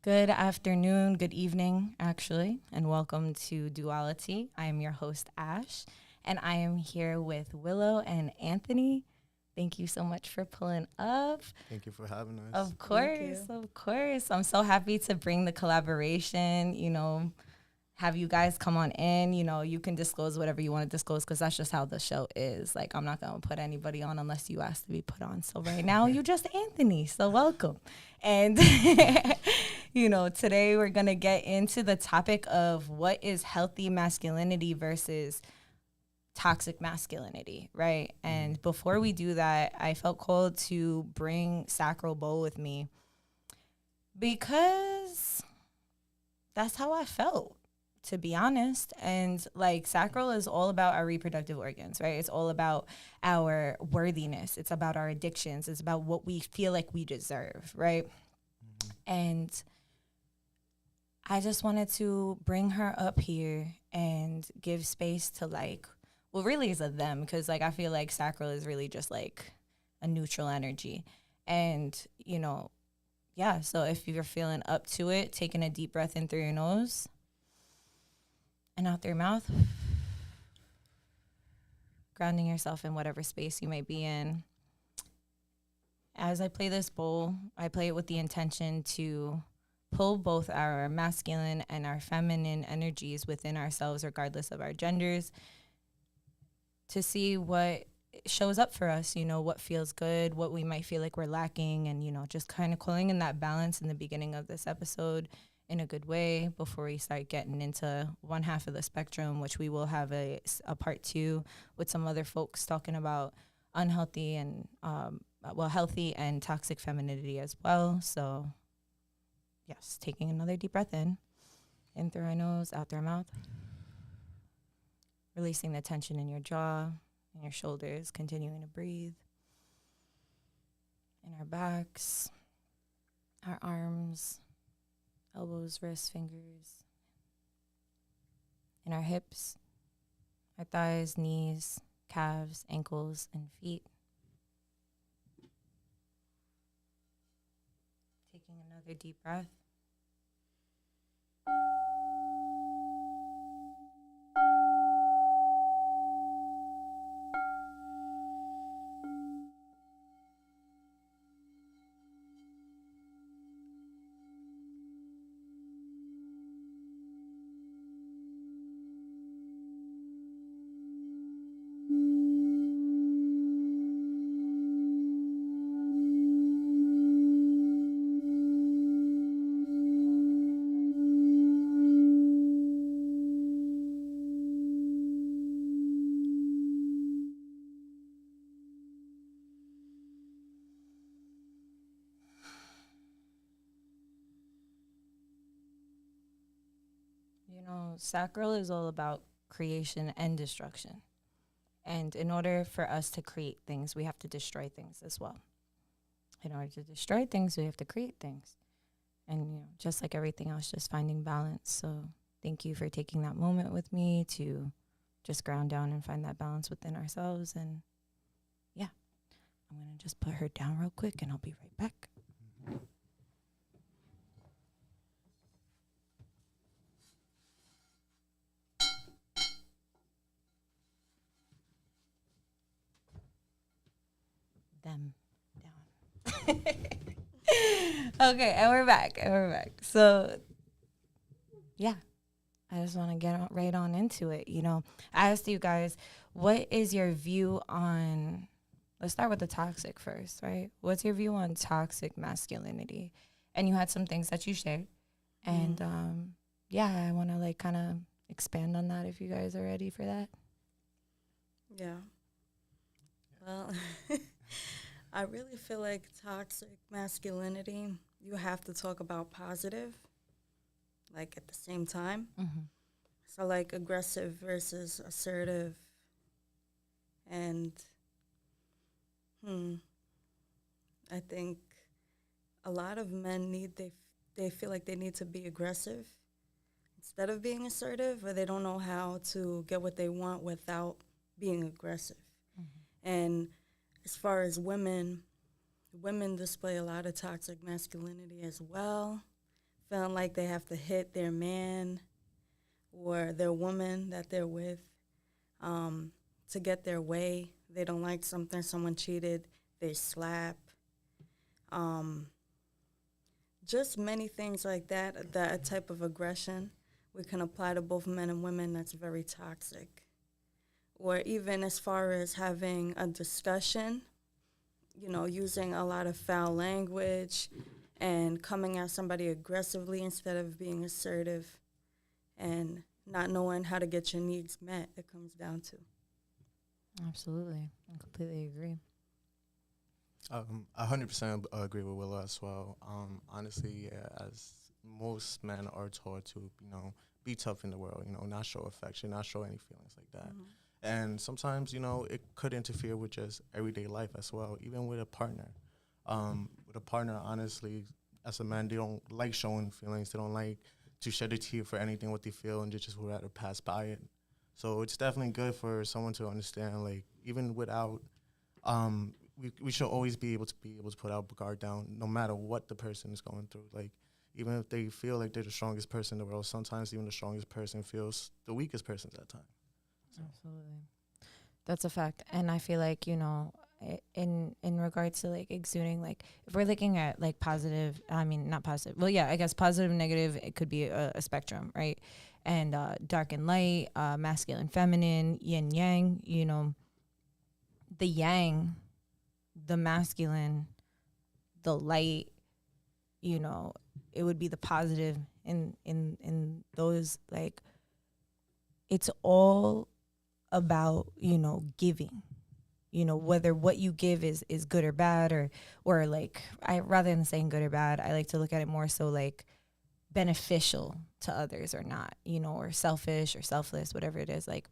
Good afternoon, good evening, actually, and welcome to Duality. I am your host, Ash, and I am here with Willow and Anthony. Thank you so much for pulling up. Thank you for having us. Of course, of course. I'm so happy to bring the collaboration, have you guys come on in. You can disclose whatever you want to disclose because that's just how the show is. Like, I'm not going to put anybody on unless you ask to be put on. So right now, you just Anthony, so welcome. And, today we're going to get into the topic of what is healthy masculinity versus toxic masculinity, right? And before we do that, I felt called to bring Sacral Bowl with me because that's how I felt, to be honest. And like, sacral is all about our reproductive organs, right? It's all about our worthiness. It's about our addictions. It's about what we feel like we deserve, right? And I just wanted to bring her up here and give space to really it's a them, because like I feel like sacral is really just like a neutral energy. And, so if you're feeling up to it, taking a deep breath in through your nose and out through your mouth, grounding yourself in whatever space you may be in. As I play this bowl, I play it with the intention to pull both our masculine and our feminine energies within ourselves, regardless of our genders, to see what shows up for us, what feels good, what we might feel like we're lacking, and, just kind of calling in that balance in the beginning of this episode in a good way before we start getting into one half of the spectrum, which we will have a part two with some other folks talking about unhealthy and, healthy and toxic femininity as well. So, yes, taking another deep breath in through our nose, out through our mouth. Releasing the tension in your jaw and your shoulders, continuing to breathe. In our backs, our arms, elbows, wrists, fingers. In our hips, our thighs, knees, calves, ankles, and feet. Taking another deep breath. Sacral is all about creation and destruction. And in order for us to create things, we have to destroy things as well. In order to destroy things, we have to create things. And, just like everything else, just finding balance. So thank you for taking that moment with me to just ground down and find that balance within ourselves. And yeah, I'm going to just put her down real quick and I'll be right back. Them down. Okay, and we're back. So, yeah, I just want to get right on into it. I asked you guys, what is your view on, let's start with the toxic first, right? What's your view on toxic masculinity? And you had some things that you shared. And, I want to kind of expand on that if you guys are ready for that. Yeah. Well, I really feel like toxic masculinity, you have to talk about positive, like at the same time. Mm-hmm. So like aggressive versus assertive. And I think a lot of men they feel like they need to be aggressive instead of being assertive, or they don't know how to get what they want without being aggressive. Mm-hmm. And as far as women display a lot of toxic masculinity as well. feeling like they have to hit their man or their woman that they're with to get their way. They don't like something, someone cheated, they slap. Just many things like that, that type of aggression we can apply to both men and women that's very toxic. Or even as far as having a discussion, you know, using a lot of foul language and coming at somebody aggressively instead of being assertive and not knowing how to get your needs met, it comes down to. Absolutely. I completely agree. 100% agree with Willow as well. Honestly, yeah, as most men are taught to, be tough in the world, not show affection, not show any feelings like that. Mm-hmm. And sometimes, it could interfere with just everyday life as well, even with a partner. With a partner, honestly, as a man, they don't like showing feelings. They don't like to shed a tear for anything what they feel, and they just would rather pass by it. So it's definitely good for someone to understand, like, even without, we should always be able to put our guard down no matter what the person is going through. Like, even if they feel like they're the strongest person in the world, sometimes even the strongest person feels the weakest person at that time. So. Absolutely. That's a fact. And I feel like, in regards to like exuding, like if we're looking at like positive, not positive. Well, yeah, I guess positive and negative, it could be a spectrum, right? And dark and light, masculine, feminine, yin, yang, the yang, the masculine, the light, it would be the positive in those, like, it's all about, giving, whether what you give is good or bad, or like, rather than saying good or bad, I like to look at it more so like beneficial to others or not, or selfish or selfless, whatever it is. Like,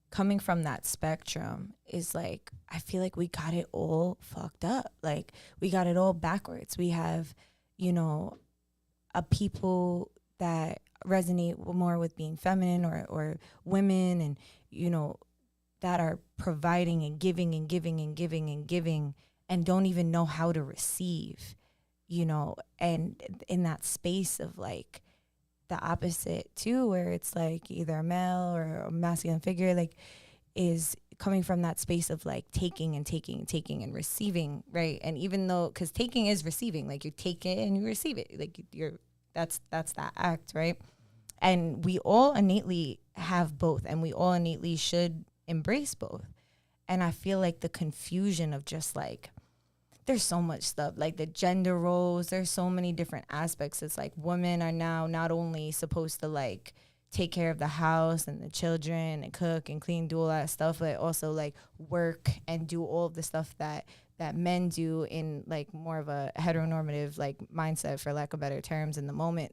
coming from that spectrum is like, I feel like we got it all fucked up. Like, we got it all backwards. We have, a people that resonate more with being feminine or women, and, that are providing and giving and giving and giving and giving and don't even know how to receive, and in that space of like the opposite too, where it's like either a male or a masculine figure, like, is coming from that space of like taking and taking and taking and receiving, right? And even though, because taking is receiving, like you take it and you receive it, like that's that act, right? And we all innately have both, and we all innately should embrace both. And I feel like the confusion of just like, there's so much stuff, like the gender roles, there's so many different aspects. It's like women are now not only supposed to like take care of the house and the children and cook and clean, do all that stuff, but also like work and do all of the stuff that men do in like more of a heteronormative like mindset, for lack of better terms, in the moment,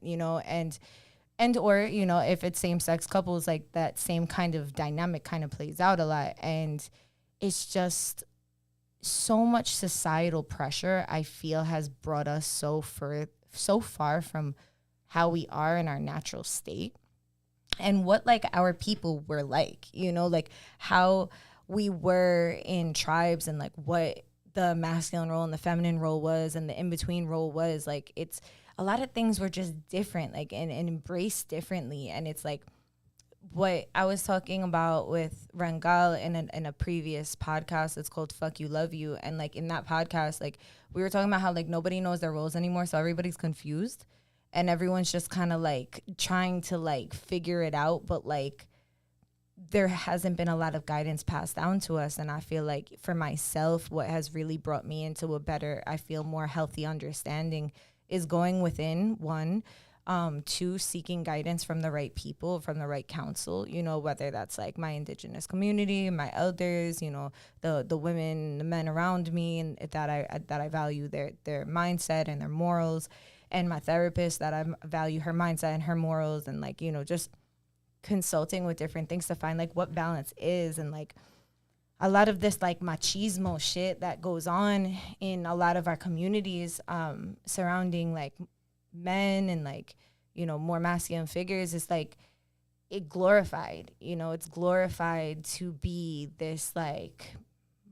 and or, if it's same-sex couples, like that same kind of dynamic kind of plays out a lot. And it's just so much societal pressure, I feel, has brought us so far from how we are in our natural state and what like our people were like, like how we were in tribes, and like what the masculine role and the feminine role was, and the in-between role was. Like, it's a lot of things were just different, like, and embraced differently. And it's like what I was talking about with Rangal in a previous podcast. It's called Fuck You, Love You. And like in that podcast, like we were talking about how like nobody knows their roles anymore. So everybody's confused and everyone's just kind of like trying to like figure it out. But like there hasn't been a lot of guidance passed down to us. And I feel like for myself, what has really brought me into a better, I feel more healthy understanding is going within, one, two, seeking guidance from the right people, from the right counsel, whether that's like my indigenous community, my elders, the women, the men around me, and that I value their mindset and their morals, and my therapist, that I value her mindset and her morals, and like, just consulting with different things to find like what balance is. And like a lot of this like machismo shit that goes on in a lot of our communities surrounding like men and like, more masculine figures, is like it glorified, it's glorified to be this like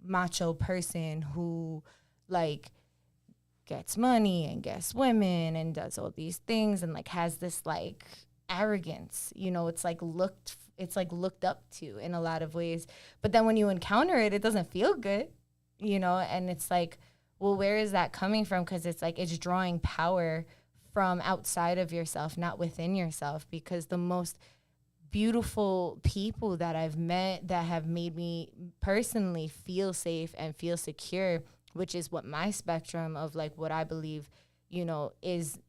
macho person who like gets money and gets women and does all these things and like has this like arrogance, you know, it's like looked up to in a lot of ways. But then when you encounter it, it doesn't feel good, you know, and it's like, well, where is that coming from? Because it's like it's drawing power from outside of yourself, not within yourself, because the most beautiful people that I've met that have made me personally feel safe and feel secure, which is what my spectrum of like what I believe, you know, is,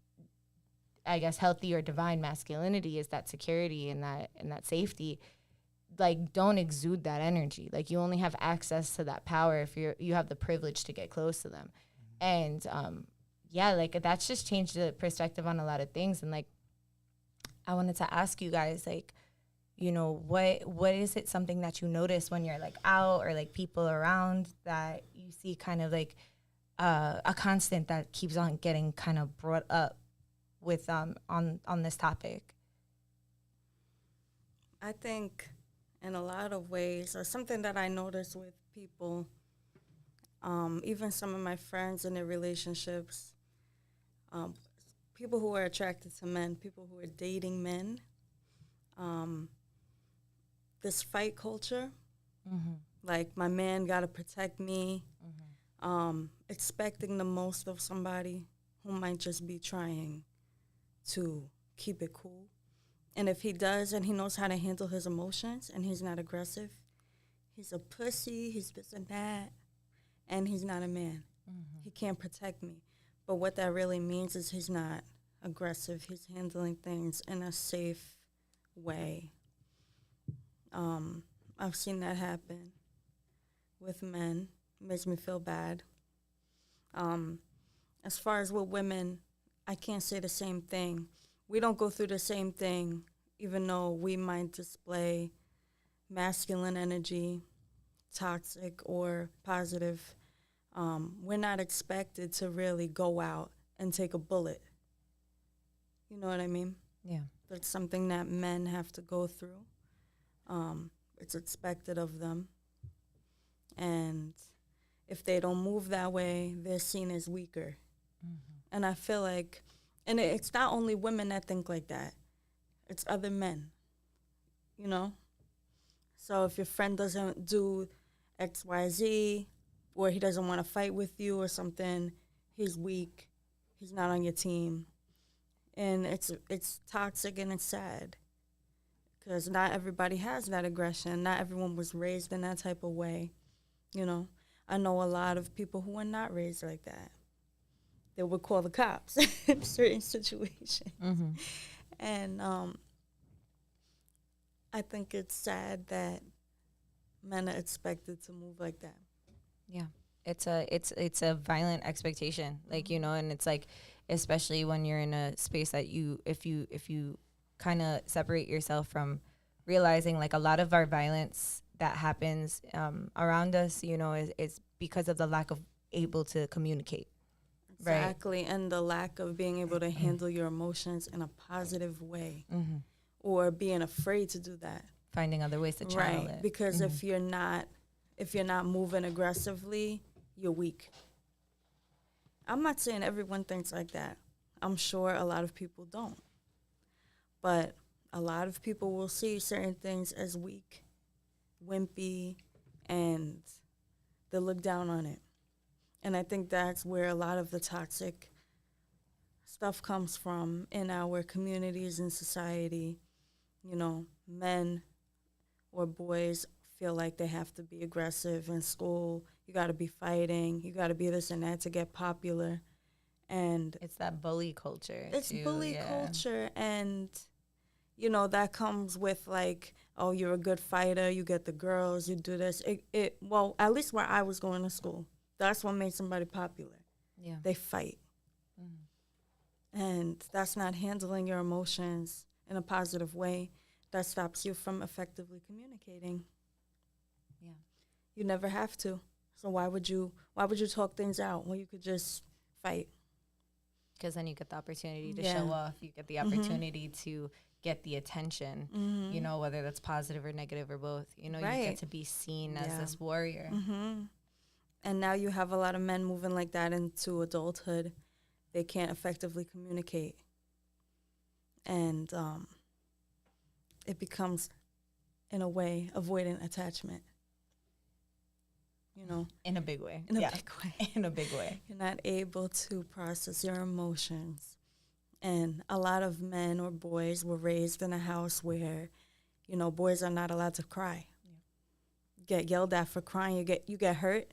I guess, healthy or divine masculinity, is that security and that safety. Like, don't exude that energy. Like, you only have access to that power if you have the privilege to get close to them. And yeah, like that's just changed the perspective on a lot of things. And like, I wanted to ask you guys, like, you know, what is it, something that you notice when you're like out or like people around that you see kind of like a constant that keeps on getting kind of brought up with on this topic? I think in a lot of ways, or something that I notice with people, even some of my friends in their relationships, people who are attracted to men, people who are dating men, this fight culture, like my man got to protect me, expecting the most of somebody who might just be trying to keep it cool. And if he does and he knows how to handle his emotions and he's not aggressive, he's a pussy, he's this and that, and he's not a man. He can't protect me. But what that really means is he's not aggressive. He's handling things in a safe way. I've seen that happen with men. It makes me feel bad. As far as with women, I can't say the same thing. We don't go through the same thing, even though we might display masculine energy, toxic or positive. We're not expected to really go out and take a bullet. You know what I mean? Yeah. That's something that men have to go through. It's expected of them. And if they don't move that way, they're seen as weaker. And I feel like, and it's not only women that think like that. It's other men, you know? So if your friend doesn't do X, Y, Z, or he doesn't want to fight with you or something, he's weak. He's not on your team. And it's toxic and it's sad. Because not everybody has that aggression. Not everyone was raised in that type of way, you know? I know a lot of people who were not raised like that. They would call the cops in certain situations. And I think it's sad that men are expected to move like that. Yeah. It's a violent expectation, like, you know, and it's like, especially when you're in a space that if you kind of separate yourself from realizing like a lot of our violence that happens around us, you know, is because of the lack of able to communicate. Exactly, right. And the lack of being able to handle your emotions in a positive way, or being afraid to do that. Finding other ways to channel it. Because if you're not moving aggressively, you're weak. I'm not saying everyone thinks like that. I'm sure a lot of people don't. But a lot of people will see certain things as weak, wimpy, and they'll look down on it. And I think that's where a lot of the toxic stuff comes from in our communities and society. You know, men or boys feel like they have to be aggressive in school. You got to be fighting. You got to be this and that to get popular. And it's that bully culture. It's bully culture. And, you know, that comes with like, oh, you're a good fighter. You get the girls. You do this. Well, at least where I was going to school, that's what made somebody popular. Yeah. They fight. And that's not handling your emotions in a positive way. That stops you from effectively communicating. Yeah. You never have to. So why would you talk things out when you could just fight? Because then you get the opportunity to show off. You get the opportunity to get the attention, you know, whether that's positive or negative or both. You know, you get to be seen as this warrior. And now you have a lot of men moving like that into adulthood. They can't effectively communicate. And it becomes, in a way, avoidant attachment. You know? In a big way. In a big way. In a big way. You're not able to process your emotions. And a lot of men or boys were raised in a house where, you know, boys are not allowed to cry. Yeah. Get yelled at for crying. You get hurt.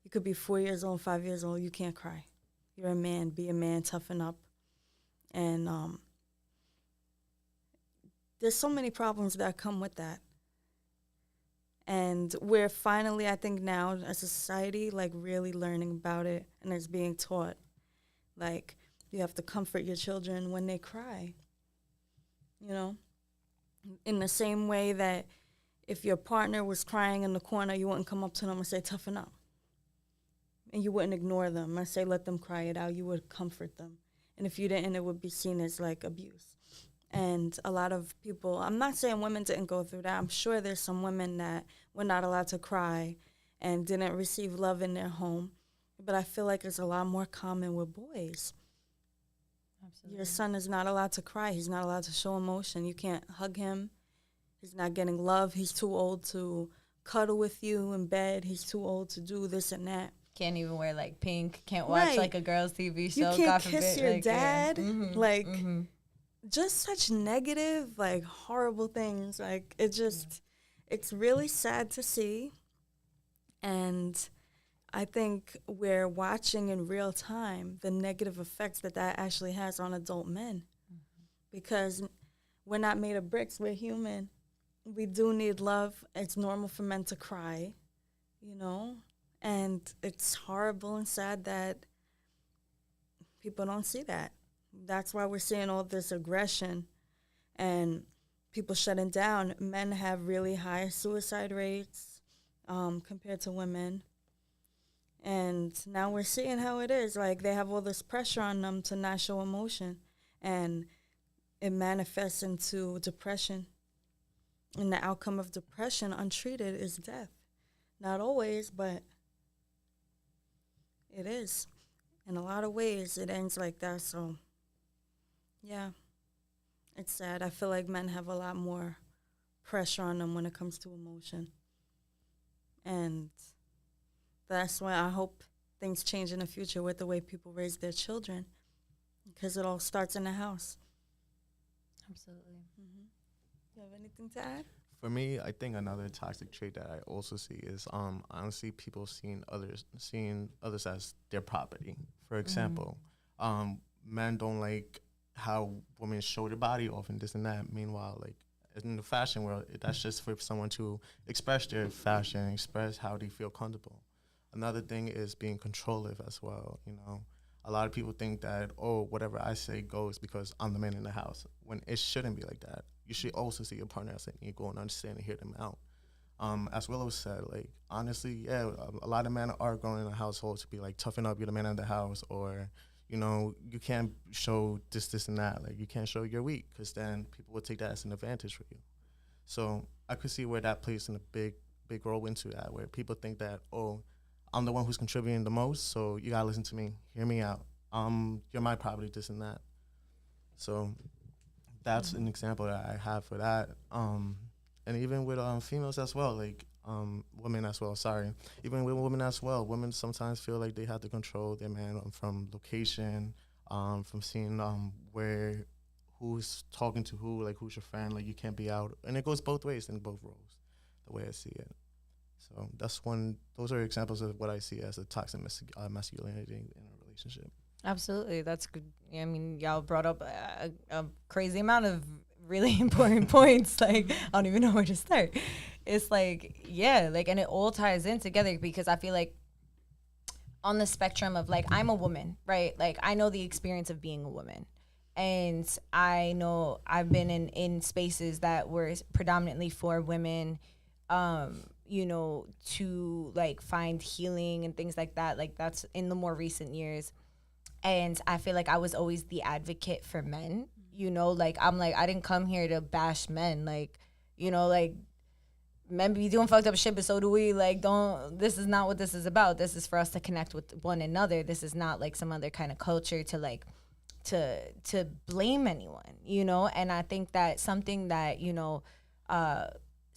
You could be 4 years old, 5 years old. You can't cry. You're a man. Be a man. Toughen up. And there's so many problems that come with that. And we're finally, I think now, as a society, like really learning about it, and it's being taught. Like, you have to comfort your children when they cry. You know? In the same way that if your partner was crying in the corner, you wouldn't come up to them and say, toughen up. And you wouldn't ignore them and say, let them cry it out. You would comfort them. And if you didn't, it would be seen as like abuse. And a lot of people, I'm not saying women didn't go through that. I'm sure there's some women that were not allowed to cry and didn't receive love in their home. But I feel like it's a lot more common with boys. Absolutely. Your son is not allowed to cry. He's not allowed to show emotion. You can't hug him. He's not getting love. He's too old to cuddle with you in bed. He's too old to do this and that. Can't even wear like pink. Can't watch like a girl's TV show. You can't kiss your dad. Mm-hmm. Like, just such negative, like horrible things. Like it's really sad to see. And I think we're watching in real time the negative effects that actually has on adult men. Because we're not made of bricks. We're human. We do need love. It's normal for men to cry, you know? And it's horrible and sad that people don't see that. That's why we're seeing all this aggression and people shutting down. Men have really high suicide rates compared to women. And now we're seeing how it is. Like, they have all this pressure on them to not show emotion. And it manifests into depression. And the outcome of depression, untreated, is death. Not always, but it is. In a lot of ways, it ends like that. So, yeah, it's sad. I feel like men have a lot more pressure on them when it comes to emotion. And that's why I hope things change in the future with the way people raise their children, because it all starts in the house. Absolutely. Mm-hmm. Do you have anything to add? For me, I think another toxic trait that I also see is honestly people seeing others as their property. For example, men don't like how women show their body off and this and that. Meanwhile, like in the fashion world, that's just for someone to express their fashion, express how they feel comfortable. Another thing is being controlling as well. You know, a lot of people think that, oh, whatever I say goes because I'm the man in the house, when it shouldn't be like that. You should also see your partner as an equal and understand and hear them out. As Willow said, like, honestly, yeah, a lot of men are growing in a household to be like, toughen up, you're the man of the house, or, you know, you can't show this, and that. Like, you can't show you're weak, because then people will take that as an advantage for you. So I could see where that plays in a big role into that, where people think that, oh, I'm the one who's contributing the most, so you gotta listen to me, hear me out. You're my property, this and that. So that's an example that I have for that. And even with females as well, like women as well, sorry. Even with women as well, women sometimes feel like they have to control their man from location, from seeing who's talking to who, like who's your friend, like you can't be out. And it goes both ways in both roles, the way I see it. So those are examples of what I see as a toxic masculinity in a relationship. Absolutely. That's good. I mean, y'all brought up a crazy amount of really important points. Like, I don't even know where to start. It's like, yeah, like, and it all ties in together, because I feel like on the spectrum of like, I'm a woman, right? Like, I know the experience of being a woman. And I know I've been in spaces that were predominantly for women, you know, to like find healing and things like that. Like, that's in the more recent years. And I feel like I was always the advocate for men, you know, like, I'm like, I didn't come here to bash men. Like, you know, like, men be doing fucked up shit, but so do we. Like, this is not what this is about. This is for us to connect with one another. This is not like some other kind of culture to like, to blame anyone, you know? And I think that something that, you know,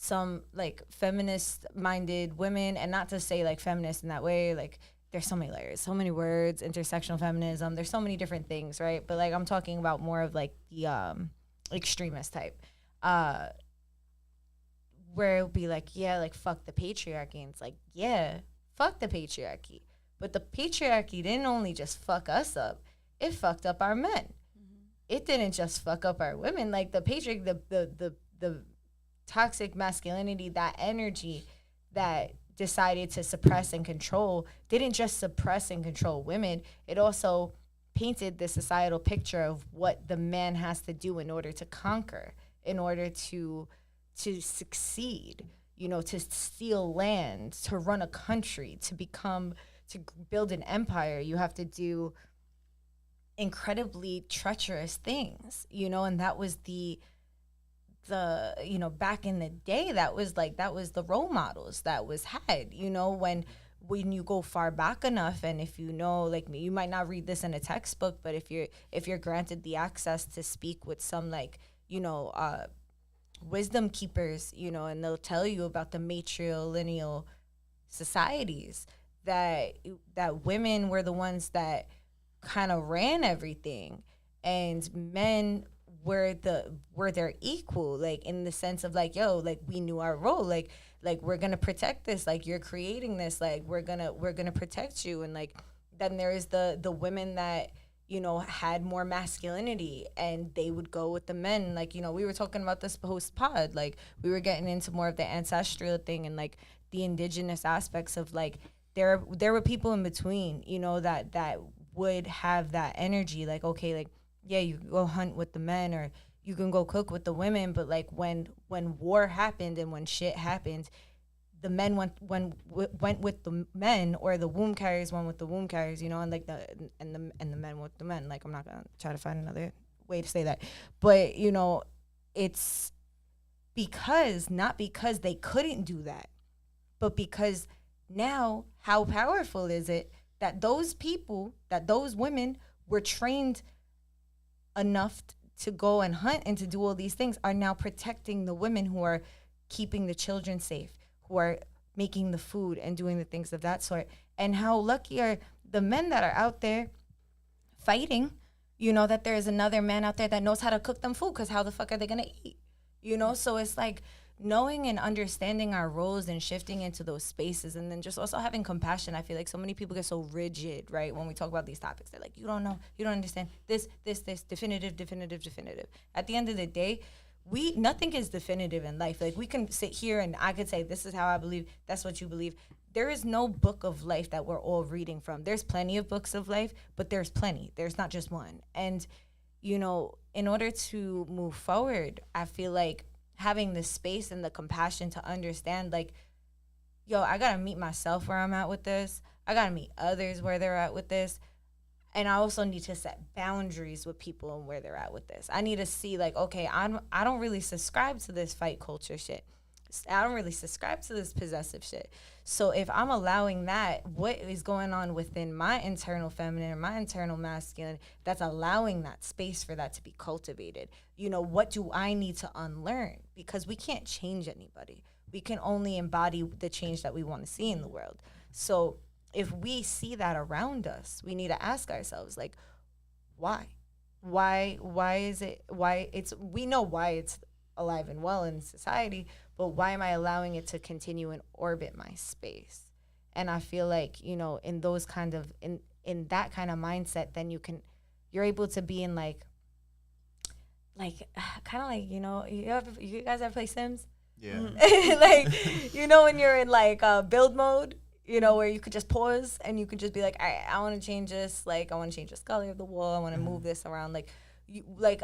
some like feminist minded women, and not to say like feminist in that way, like there's so many layers, so many words, intersectional feminism, there's so many different things, right? But like I'm talking about more of like the extremist type, where it'll be like, yeah, like fuck the patriarchy. And it's like, yeah, fuck the patriarchy. But the patriarchy didn't only just fuck us up, it fucked up our men. Mm-hmm. It didn't just fuck up our women. Like the patriarchy, the toxic masculinity, that energy that decided to suppress and control, didn't just suppress and control women. It also painted the societal picture of what the man has to do in order to conquer, in order to succeed, you know, to steal land, to run a country, to build an empire. You have to do incredibly treacherous things, you know, and that was the you know, back in the day, that was the role models that was had, you know, when you go far back enough. And if you know, like me, you might not read this in a textbook, but if you're granted the access to speak with some, like, you know, wisdom keepers, you know, and they'll tell you about the matrilineal societies, that women were the ones that kind of ran everything, and men were their equal, like in the sense of like, yo, like we knew our role, like we're gonna protect this, like you're creating this, like we're gonna protect you. And like then there's the women that, you know, had more masculinity, and they would go with the men. Like, you know, we were talking about this post pod, like we were getting into more of the ancestral thing and like the indigenous aspects of like there were people in between, you know, that would have that energy, like, okay, like, yeah, you can go hunt with the men or you can go cook with the women, but like when war happened and when shit happened, the men went with the men, or the womb carriers went with the womb carriers, you know, and like the men with the men. Like, I'm not gonna try to find another way to say that, but you know, it's not because they couldn't do that, but because now how powerful is it that those women were trained enough to go and hunt and to do all these things, are now protecting the women who are keeping the children safe, who are making the food and doing the things of that sort. And how lucky are the men that are out there fighting, you know, that there is another man out there that knows how to cook them food, because how the fuck are they going to eat? You know, so it's like knowing and understanding our roles and shifting into those spaces, and then just also having compassion. I feel like so many people get so rigid, right, when we talk about these topics. They're like, you don't know, you don't understand this, definitive. At the end of the day, nothing is definitive in life. Like, we can sit here and I could say, this is how I believe, that's what you believe. There is no book of life that we're all reading from. There's plenty of books of life, but there's not just one. And, you know, in order to move forward, I feel like having the space and the compassion to understand, like, yo, I gotta meet myself where I'm at with this. I gotta meet others where they're at with this. And I also need to set boundaries with people and where they're at with this. I need to see, like, okay, I don't really subscribe to this fight culture shit. I don't really subscribe to this possessive shit. So if I'm allowing that, what is going on within my internal feminine or my internal masculine that's allowing that space for that to be cultivated? You know, what do I need to unlearn? Because we can't change anybody. We can only embody the change that we want to see in the world. So if we see that around us, we need to ask ourselves, like, why? Why is it, we know why it's alive and well in society, but why am I allowing it to continue and orbit my space? And I feel like, you know, in those kind of, in that kind of mindset, then you're able to be in like kind of like, you know, you guys ever play Sims? Yeah. Like, you know, when you're in like build mode, you know, where you could just pause and you could just be like, all right, I want to change this. Like, I want to change the color of the wall. I want to move this around. Like,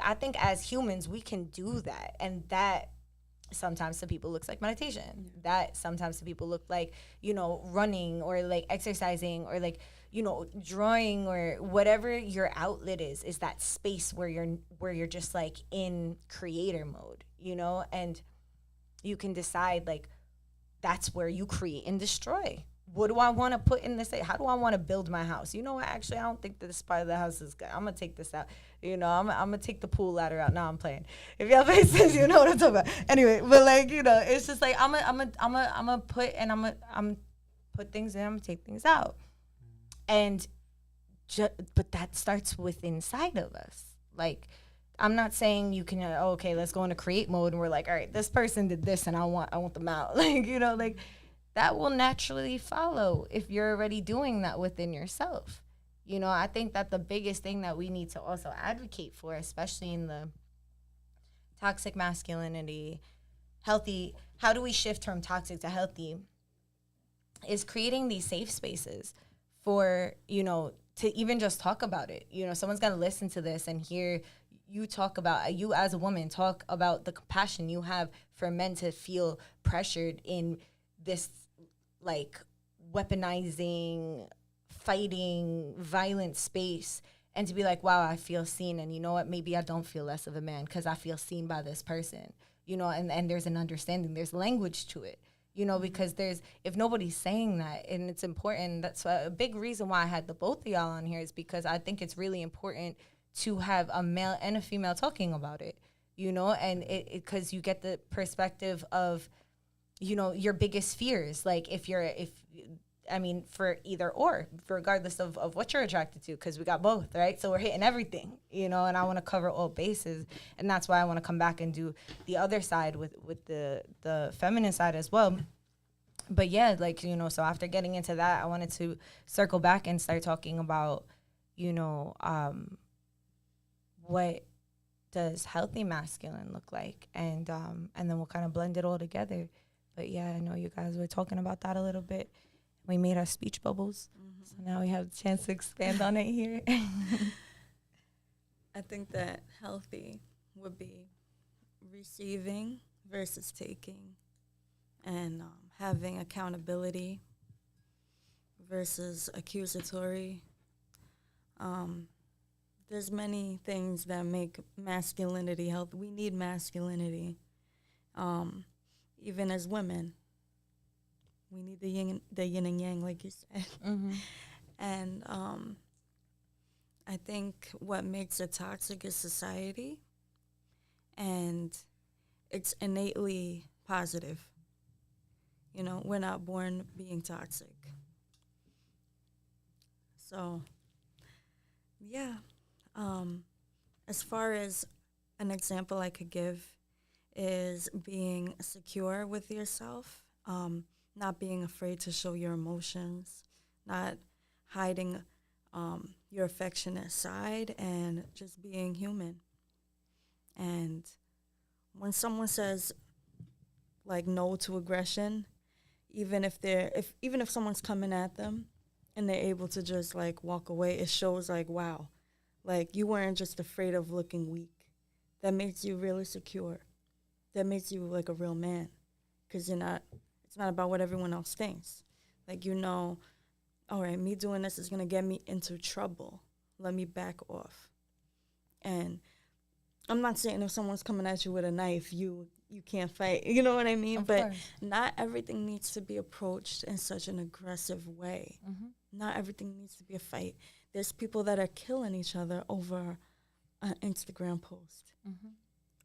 I think as humans, we can do that. And that sometimes to people looks like meditation. That sometimes to people look like, you know, running or like exercising or like, you know, drawing or whatever your outlet is that space where you're just like in creator mode, you know, and you can decide like, that's where you create and destroy. What do I want to put in this? How do I want to build my house? You know what? Actually, I don't think that this part of the house is good. I'm going to take this out. You know, I'm going to take the pool ladder out. Now I'm playing. If y'all pay sense, you know what I'm talking about. Anyway, but like, you know, it's just like I'm going to put things in, I'm going to take things out. And but that starts with inside of us. Like, I'm not saying you can, okay, let's go into create mode and we're like, all right, this person did this and I want them out. Like, you know, like, that will naturally follow if you're already doing that within yourself. You know, I think that the biggest thing that we need to also advocate for, especially in the toxic masculinity, healthy, how do we shift from toxic to healthy, is creating these safe spaces for, you know, to even just talk about it. You know, someone's got to listen to this and hear you talk about, you as a woman, talk about the compassion you have for men to feel pressured in this, like, weaponizing, fighting, violent space, and to be like, wow, I feel seen, and you know what, maybe I don't feel less of a man because I feel seen by this person, you know, and there's an understanding, there's language to it, you know, because if nobody's saying that, and it's important, that's a big reason why I had the both of y'all on here, is because I think it's really important to have a male and a female talking about it, you know, and because you get the perspective of, you know, your biggest fears, like for either or, regardless of what you're attracted to, because we got both, right? So we're hitting everything, you know, and I want to cover all bases. And that's why I want to come back and do the other side with the feminine side as well. But yeah, like, you know, so after getting into that, I wanted to circle back and start talking about, you know, what does healthy masculine look like? And then we'll kind of blend it all together. But yeah, I know you guys were talking about that a little bit. We made our speech bubbles. Mm-hmm. So now we have the chance to expand on it here. I think that healthy would be receiving versus taking, and having accountability versus accusatory. There's many things that make masculinity healthy. We need masculinity. Even as women, we need the yin and yang, like you said. Mm-hmm. And I think what makes it toxic is society, and it's innately positive. You know, we're not born being toxic. So, yeah. As far as an example I could give is being secure with yourself, not being afraid to show your emotions, not hiding your affectionate side, and just being human. And when someone says, like, no to aggression, even if someone's coming at them and they're able to just, like, walk away, it shows, like, wow, like, you weren't just afraid of looking weak. That makes you really secure. That makes you like a real man, because it's not about what everyone else thinks. Like, you know, all right, me doing this is going to get me into trouble. Let me back off. And I'm not saying if someone's coming at you with a knife, you can't fight. You know what I mean? But not everything needs to be approached in such an aggressive way. Mm-hmm. Not everything needs to be a fight. There's people that are killing each other over an Instagram post, mm-hmm.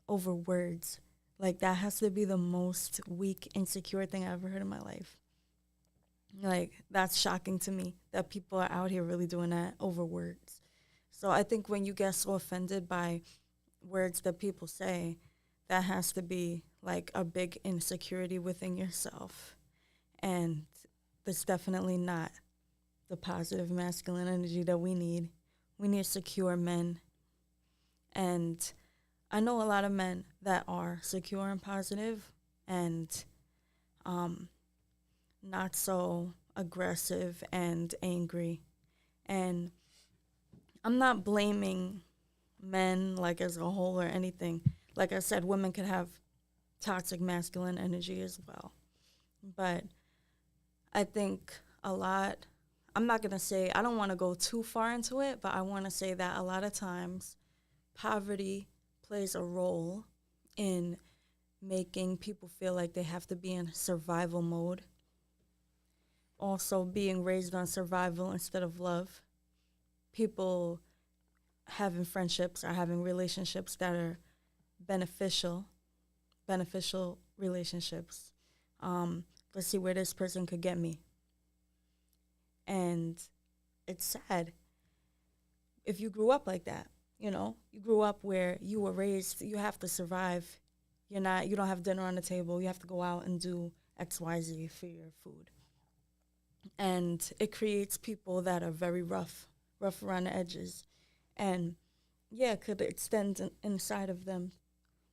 over words. Like, that has to be the most weak, insecure thing I ever heard in my life. Like, that's shocking to me that people are out here really doing that over words. So I think when you get so offended by words that people say, that has to be, like, a big insecurity within yourself. And that's definitely not the positive masculine energy that we need. We need secure men. And I know a lot of men that are secure and positive and not so aggressive and angry. And I'm not blaming men, like, as a whole or anything. Like I said, women could have toxic masculine energy as well. But I think a lot, I'm not going to say, I don't want to go too far into it, but I want to say that a lot of times poverty plays a role in making people feel like they have to be in survival mode. Also, being raised on survival instead of love. People having friendships or having relationships that are beneficial relationships. Let's see where this person could get me. And it's sad if you grew up like that. You know, you grew up where you were raised, you have to survive. You don't have dinner on the table. You have to go out and do XYZ for your food. And it creates people that are very rough around the edges. And yeah, it could extend inside of them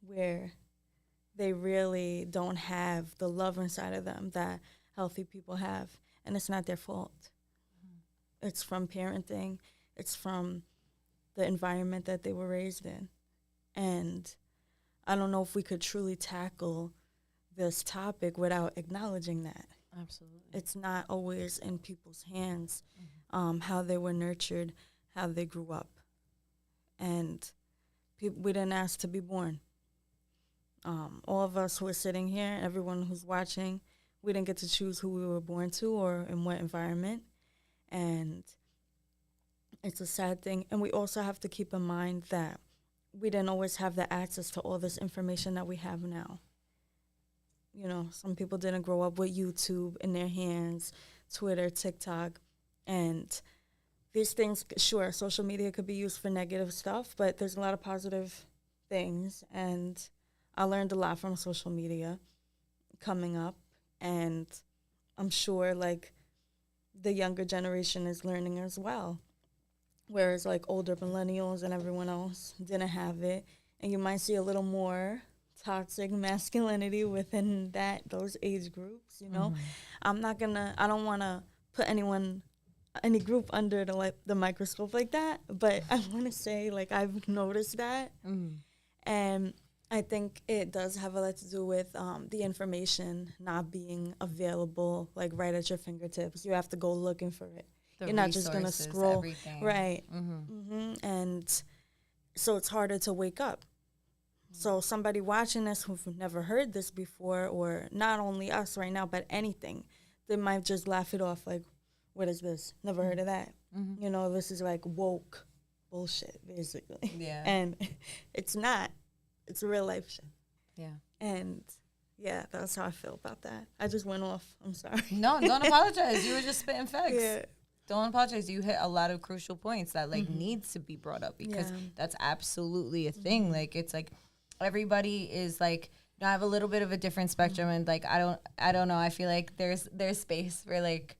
where they really don't have the love inside of them that healthy people have. And it's not their fault. Mm-hmm. It's from parenting. It's from the environment that they were raised in. And I don't know if we could truly tackle this topic without acknowledging that. Absolutely. It's not always in people's hands, how they were nurtured, how they grew up. And we didn't ask to be born. All of us who are sitting here, everyone who's watching, we didn't get to choose who we were born to or in what environment. And it's a sad thing. And we also have to keep in mind that we didn't always have the access to all this information that we have now. You know, some people didn't grow up with YouTube in their hands, Twitter, TikTok, and these things, sure, social media could be used for negative stuff, but there's a lot of positive things, and I learned a lot from social media coming up, and I'm sure, like, the younger generation is learning as well, whereas, like, older millennials and everyone else didn't have it, and you might see a little more toxic masculinity within those age groups, you know. I don't want to put any group under the microscope like that, but I want to say, like, I've noticed that, and I think it does have a lot to do with the information not being available, like, right at your fingertips. You have to go looking for it. You're not just going to scroll. Everything. Right. And so it's harder to wake up. So somebody watching this who've never heard this before, or not only us right now, but anything, they might just laugh it off like, what is this? Never heard of that. You know, this is like woke bullshit, basically. Yeah. And it's not. It's real life shit. Yeah. And yeah, that's how I feel about that. I just went off. I'm sorry. No, don't apologize. You were just spitting facts. Yeah. Don't apologize. You hit a lot of crucial points that, like, needs to be brought up, because that's absolutely a thing. Like, it's like everybody is like, you know, I have a little bit of a different spectrum, and like I don't know. I feel like there's space for, like,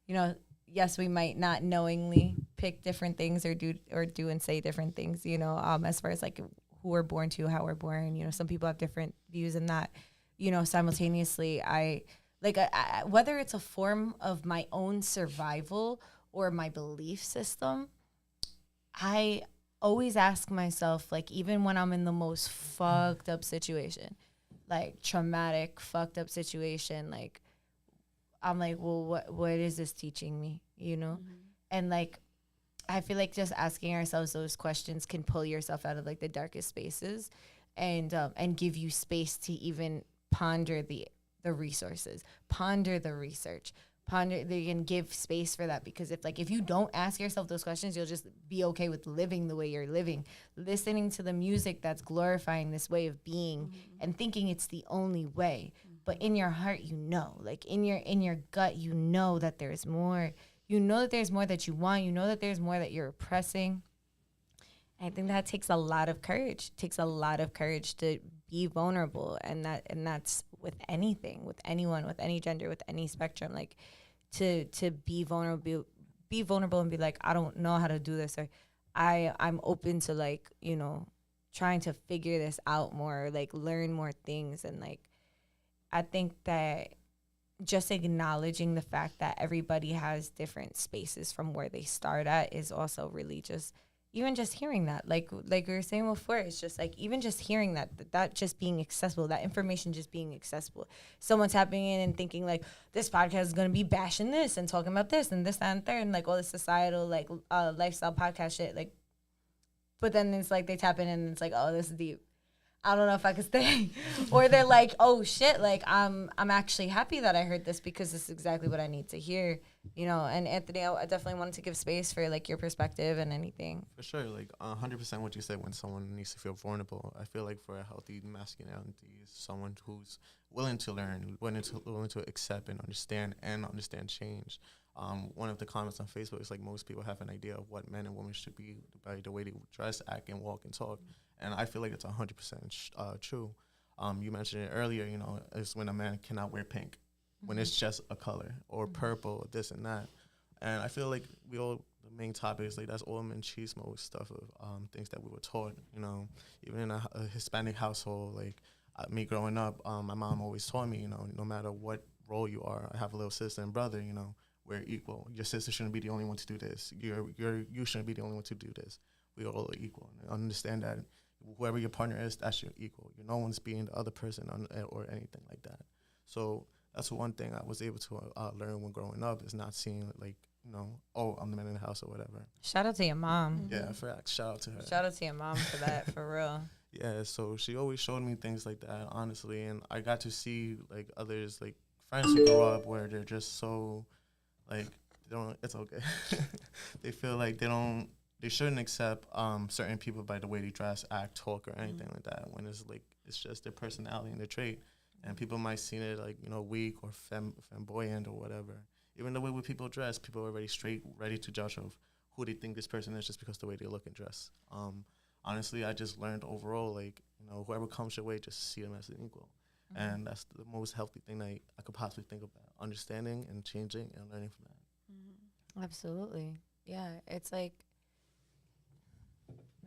you know, yes, we might not knowingly pick different things or do and say different things, you know, as far as like who we're born to, how we're born. You know, some people have different views in that. You know, simultaneously, I whether it's a form of my own survival or my belief system, I always ask myself, like, even when I'm in the most fucked up situation, like traumatic, fucked up situation, like, I'm like, well, what is this teaching me, you know? And, like, I feel like just asking ourselves those questions can pull yourself out of, like, the darkest spaces and give you space to even ponder the resources, ponder the research, they can give space for that. Because if you don't ask yourself those questions, you'll just be okay with living the way you're living, listening to the music that's glorifying this way of being and thinking it's the only way. But in your heart, you know, like in your gut, you know that there's more. You know that there's more that you want. You know that there's more that you're oppressing. I think that takes a lot of courage. It takes a lot of courage to be vulnerable, and that's with anything, with anyone, with any gender, with any spectrum. Like, to be vulnerable and be like, I don't know how to do this, or I'm open to, like, you know, trying to figure this out more, like learn more things. And like, I think that just acknowledging the fact that everybody has different spaces from where they start at is also really just, even just hearing that, like we were saying before, it's just like, even just hearing that just being accessible, that information just being accessible. Someone's tapping in and thinking like, this podcast is going to be bashing this and talking about this and this, that, and third, and like all this societal, like lifestyle podcast shit. Like, but then it's like they tap in and it's like, oh, this is deep. I don't know if I could stay. Or they're like, oh shit, like I'm actually happy that I heard this because this is exactly what I need to hear, you know. And Anthony, I definitely wanted to give space for like your perspective and anything. For sure, like 100% what you said, when someone needs to feel vulnerable. I feel like for a healthy masculinity is someone who's willing to learn, willing to accept and understand change. One of the comments on Facebook is like, most people have an idea of what men and women should be by the way they dress, act, and walk and talk. And I feel like it's 100% true. You mentioned it earlier, you know, it's when a man cannot wear pink, when it's just a color, or purple, this and that. And I feel like the main topic is like, that's all machismo stuff of things that we were taught, you know. Even in a Hispanic household, like me growing up, my mom always taught me, you know, no matter what role you are, I have a little sister and brother, you know, we're equal. Your sister shouldn't be the only one to do this. You shouldn't be the only one to do this. We all are equal. And understand that whoever your partner is, that's your equal. No one's being the other person or anything like that. So that's one thing I was able to learn when growing up, is not seeing like, you know, oh, I'm the man in the house or whatever. Shout out to your mom. Yeah, facts. Shout out to her. Shout out to your mom for that, for real. Yeah, so she always showed me things like that, honestly. And I got to see like others, like friends who grow up where they're just so, like, it's okay. They feel like they shouldn't accept certain people by the way they dress, act, talk, or anything like that, when it's like, it's just their personality and their trait. And people might see it like, you know, weak or flamboyant or whatever. Even the way when people dress, people are already ready to judge of who they think this person is just because the way they look and dress. Honestly, I just learned overall, like, you know, whoever comes your way, just see them as an equal. And that's the most healthy thing that I could possibly think about, understanding and changing and learning from that. Absolutely. Yeah, it's like,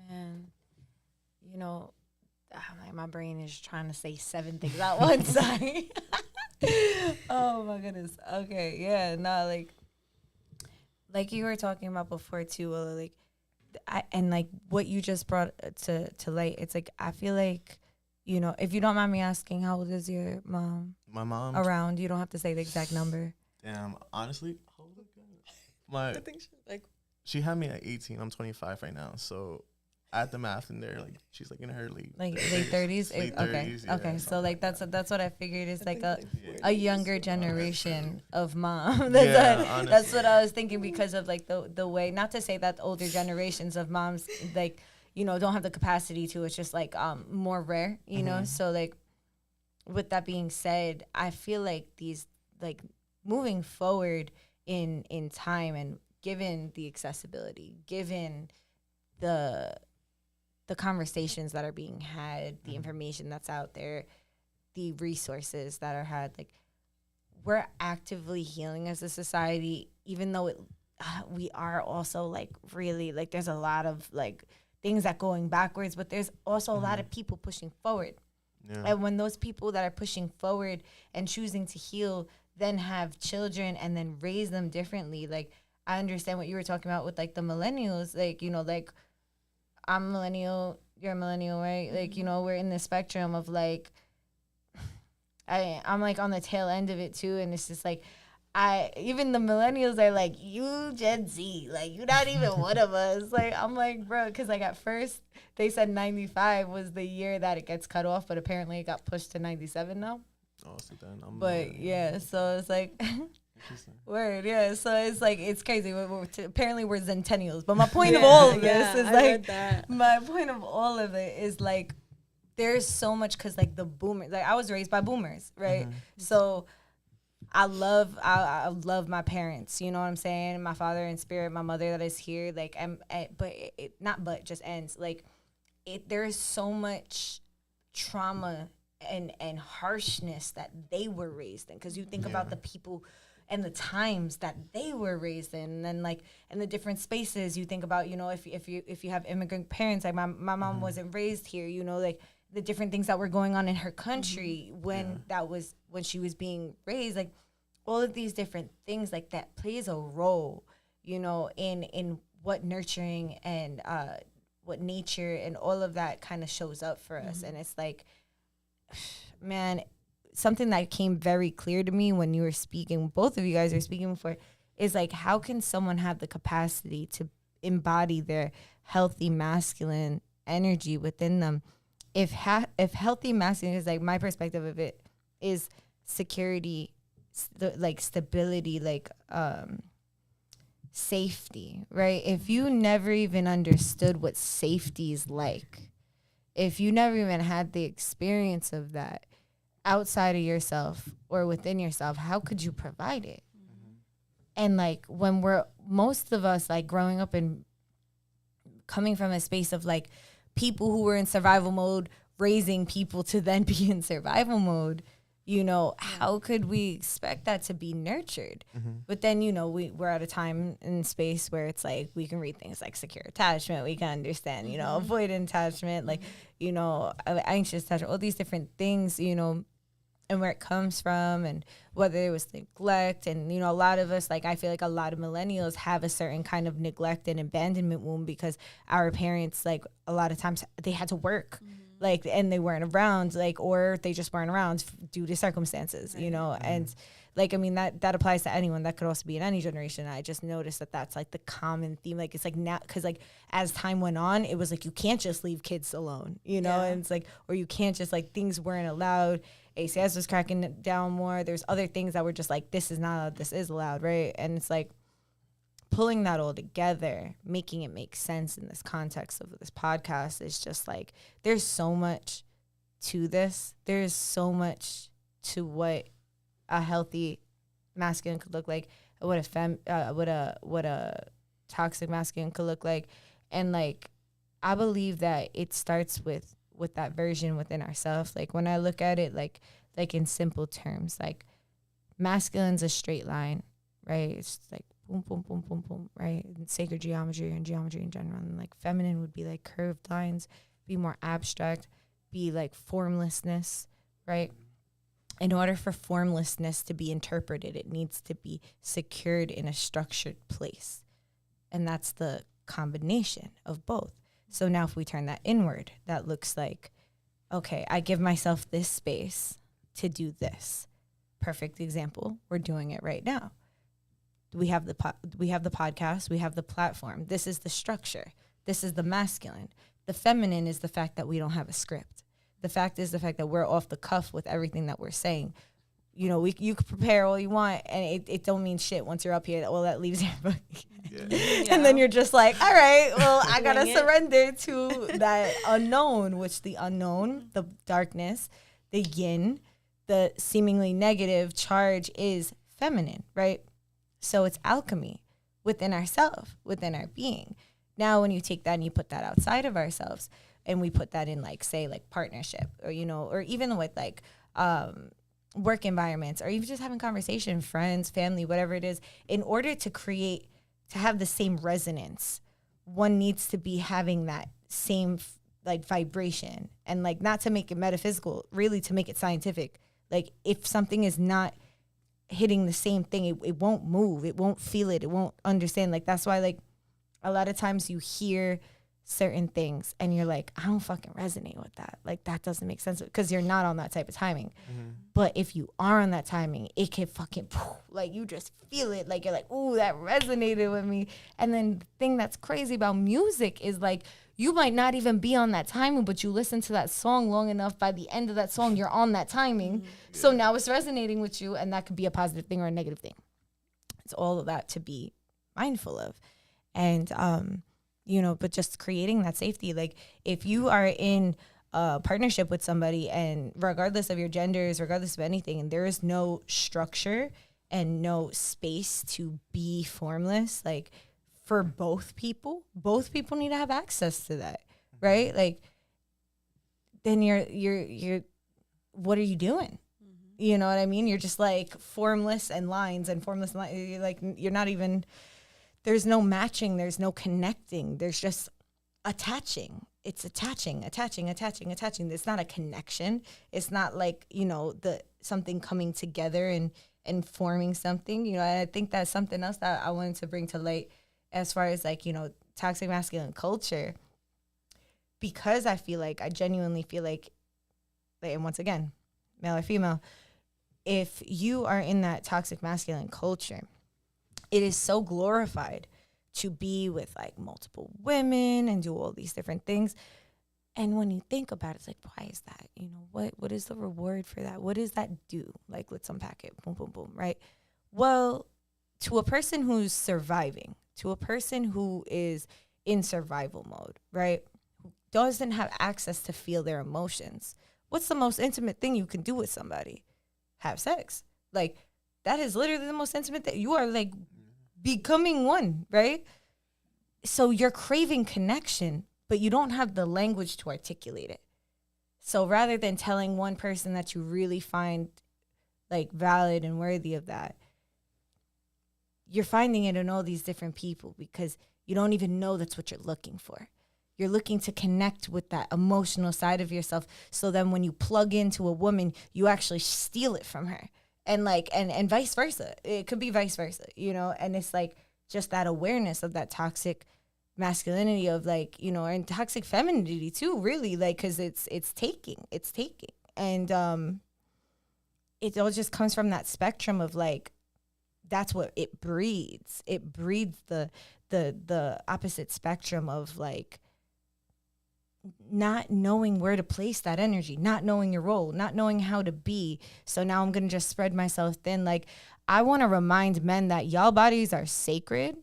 man, you know, like my brain is trying to say 7 things at once. Sorry. Oh my goodness. Okay, yeah, no, like you were talking about before too, Willow, like, and like what you just brought to light. It's like, I feel like, you know, if you don't mind me asking, how old is your mom? My mom. Around. You don't have to say the exact number. Damn, honestly, I think she had me at 18. I'm 25 right now, so add the math in there. Like, she's like in her late 30s. Late Okay, 30s, yeah, okay. So like that's what I figured. It's like a younger generation of mom. That's what I was thinking, because of like the way. Not to say that older generations of moms, like, you know, don't have the capacity to. It's just like more rare, you know. So like, with that being said, I feel like these, like, moving forward in time, and given the accessibility, given the conversations that are being had, the information that's out there, the resources that are had, like, we're actively healing as a society, even though we are also like really, like, there's a lot of like things that going backwards, but there's also a lot of people pushing forward. Yeah. And when those people that are pushing forward and choosing to heal then have children and then raise them differently, like, I understand what you were talking about with like the millennials, like, you know, like, I'm a millennial, you're a millennial, right? Like, you know, we're in the spectrum of like, I'm like on the tail end of it too. And it's just like, even the millennials are like, you Gen Z, like, you're not even one of us. Like, I'm like, bro, because like at first they said 95 was the year that it gets cut off, but apparently it got pushed to 97 now. Oh, so then but yeah, so it's like, word, yeah. So it's like, it's crazy. Apparently we're Centennials. But my point of all of this is like, my point of all of it is like, there's so much, because like the boomers, like I was raised by boomers, right? So I love my parents, you know what I'm saying? My father in spirit, my mother that is here, like, just ends. Like, there is so much trauma and harshness that they were raised in, because you think about the people and the times that they were raised in, and then like in the different spaces, you think about, you know, if you have immigrant parents, like my mom wasn't raised here, you know, like the different things that were going on in her country when she was being raised, like all of these different things like that plays a role, you know, in what nurturing and what nature and all of that kind of shows up for us. And it's like, man, something that came very clear to me when you were speaking, both of you guys are speaking before, is like, how can someone have the capacity to embody their healthy masculine energy within them if if healthy masculine is like, my perspective of it is security, like stability, like safety, right? If you never even understood what safety is like, if you never even had the experience of that outside of yourself or within yourself, how could you provide it? And like when most of us like growing up and coming from a space of like people who were in survival mode, raising people to then be in survival mode, you know, how could we expect that to be nurtured? But then, you know, we're at a time and space where it's like we can read things like secure attachment. We can understand, you know, avoidant attachment, like, you know, anxious attachment, all these different things, you know, and where it comes from and whether it was neglect. And, you know, a lot of us, like, I feel like a lot of millennials have a certain kind of neglect and abandonment wound because our parents, like, a lot of times they had to work. Like, and they weren't around, like, or they just weren't around due to circumstances, you know? And like, I mean, that applies to anyone. That could also be in any generation. I just noticed that that's like the common theme. Like, it's like now, cause like as time went on, it was like, you can't just leave kids alone, you know? And it's like, or you can't just like, things weren't allowed. ACS was cracking down more. There's other things that were just like, this is not allowed, this is allowed, right? And it's like, pulling that all together, making it make sense in this context of this podcast is just like, there's so much to this. There's so much to what a healthy masculine could look like, what a toxic masculine could look like. And like, I believe that it starts with that version within ourselves. Like when I look at it, like in simple terms, like masculine's a straight line, right? It's like, boom, boom, boom, boom, boom, right? And sacred geometry and geometry in general. And like feminine would be like curved lines, be more abstract, be like formlessness, right? In order for formlessness to be interpreted, it needs to be secured in a structured place. And that's the combination of both. So now if we turn that inward, that looks like, okay, I give myself this space to do this. Perfect example. We're doing it right now. We have the podcast, we have the platform. This is the structure. This is the masculine. The feminine is the fact that we don't have a script. The fact that we're off the cuff with everything that we're saying. You know, you can prepare all you want, and it don't mean shit once you're up here. All that leaves everybody. And then you're just like, all right, well, I gotta surrender to that unknown, which the unknown, the darkness, the yin, the seemingly negative charge is feminine, right? So it's alchemy within ourselves, within our being. Now, when you take that and you put that outside of ourselves and we put that in like, say, like partnership or, you know, or even with like work environments or even just having conversation, friends, family, whatever it is, in order to have the same resonance, one needs to be having that same like vibration and like not to make it metaphysical, really to make it scientific. Like if something is not hitting the same thing, it won't move, it won't feel it won't understand. Like that's why like a lot of times you hear certain things and you're like, I don't fucking resonate with that, like that doesn't make sense because you're not on that type of timing. But if you are on that timing, it can fucking like you just feel it, like you're like, ooh, that resonated with me. And then the thing that's crazy about music is like you might not even be on that timing, but you listen to that song long enough, by the end of that song, you're on that timing. So now it's resonating with you, and that could be a positive thing or a negative thing. It's all of that to be mindful of. And, you know, but just creating that safety. Like if you are in a partnership with somebody and regardless of your genders, regardless of anything, and there is no structure and no space to be formless, like for both people need to have access to that, right? Like, then you're what are you doing? You know what I mean? You're just like formless and lines and formless lines. You're like, you're not even, there's no matching, there's no connecting. There's just attaching. It's attaching. It's not a connection. It's not like, you know, something coming together and forming something, you know. And I think that's something else that I wanted to bring to light as far as like, you know, toxic masculine culture, because I genuinely feel like, and once again, male or female, if you are in that toxic masculine culture, it is so glorified to be with like multiple women and do all these different things. And when you think about it, it's like, why is that? You know, what is the reward for that? What does that do? Like, let's unpack it. Boom, boom, boom, right? Well, to a person who's surviving, to a person who is in survival mode, right? Who doesn't have access to feel their emotions. What's the most intimate thing you can do with somebody? Have sex. Like, that is literally the most intimate thing. You are like becoming one, right? So you're craving connection, but you don't have the language to articulate it. So rather than telling one person that you really find like valid and worthy of that, you're finding it in all these different people because you don't even know that's what you're looking for. You're looking to connect with that emotional side of yourself. So then when you plug into a woman, you actually steal it from her. And like, and vice versa. It could be vice versa, you know? And it's like just that awareness of that toxic masculinity of like, you know, and toxic femininity too, really, like, cause it's taking. And it all just comes from that spectrum of like, that's what it breeds. It breeds the opposite spectrum of like not knowing where to place that energy, not knowing your role, not knowing how to be. So now I'm going to just spread myself thin. Like, I want to remind men that y'all bodies are sacred,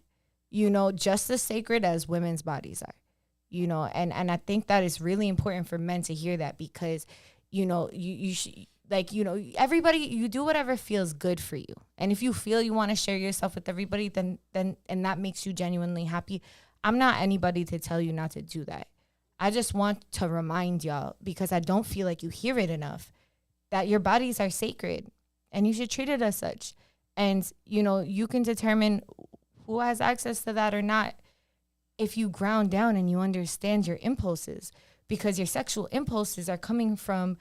you know, just as sacred as women's bodies are, you know, and I think that is really important for men to hear that because, you know, you should, like, you know, everybody, you do whatever feels good for you. And if you feel you want to share yourself with everybody, then, and that makes you genuinely happy. I'm not anybody to tell you not to do that. I just want to remind y'all, because I don't feel like you hear it enough, that your bodies are sacred and you should treat it as such. And, you know, you can determine who has access to that or not if you ground down and you understand your impulses, because your sexual impulses are coming from,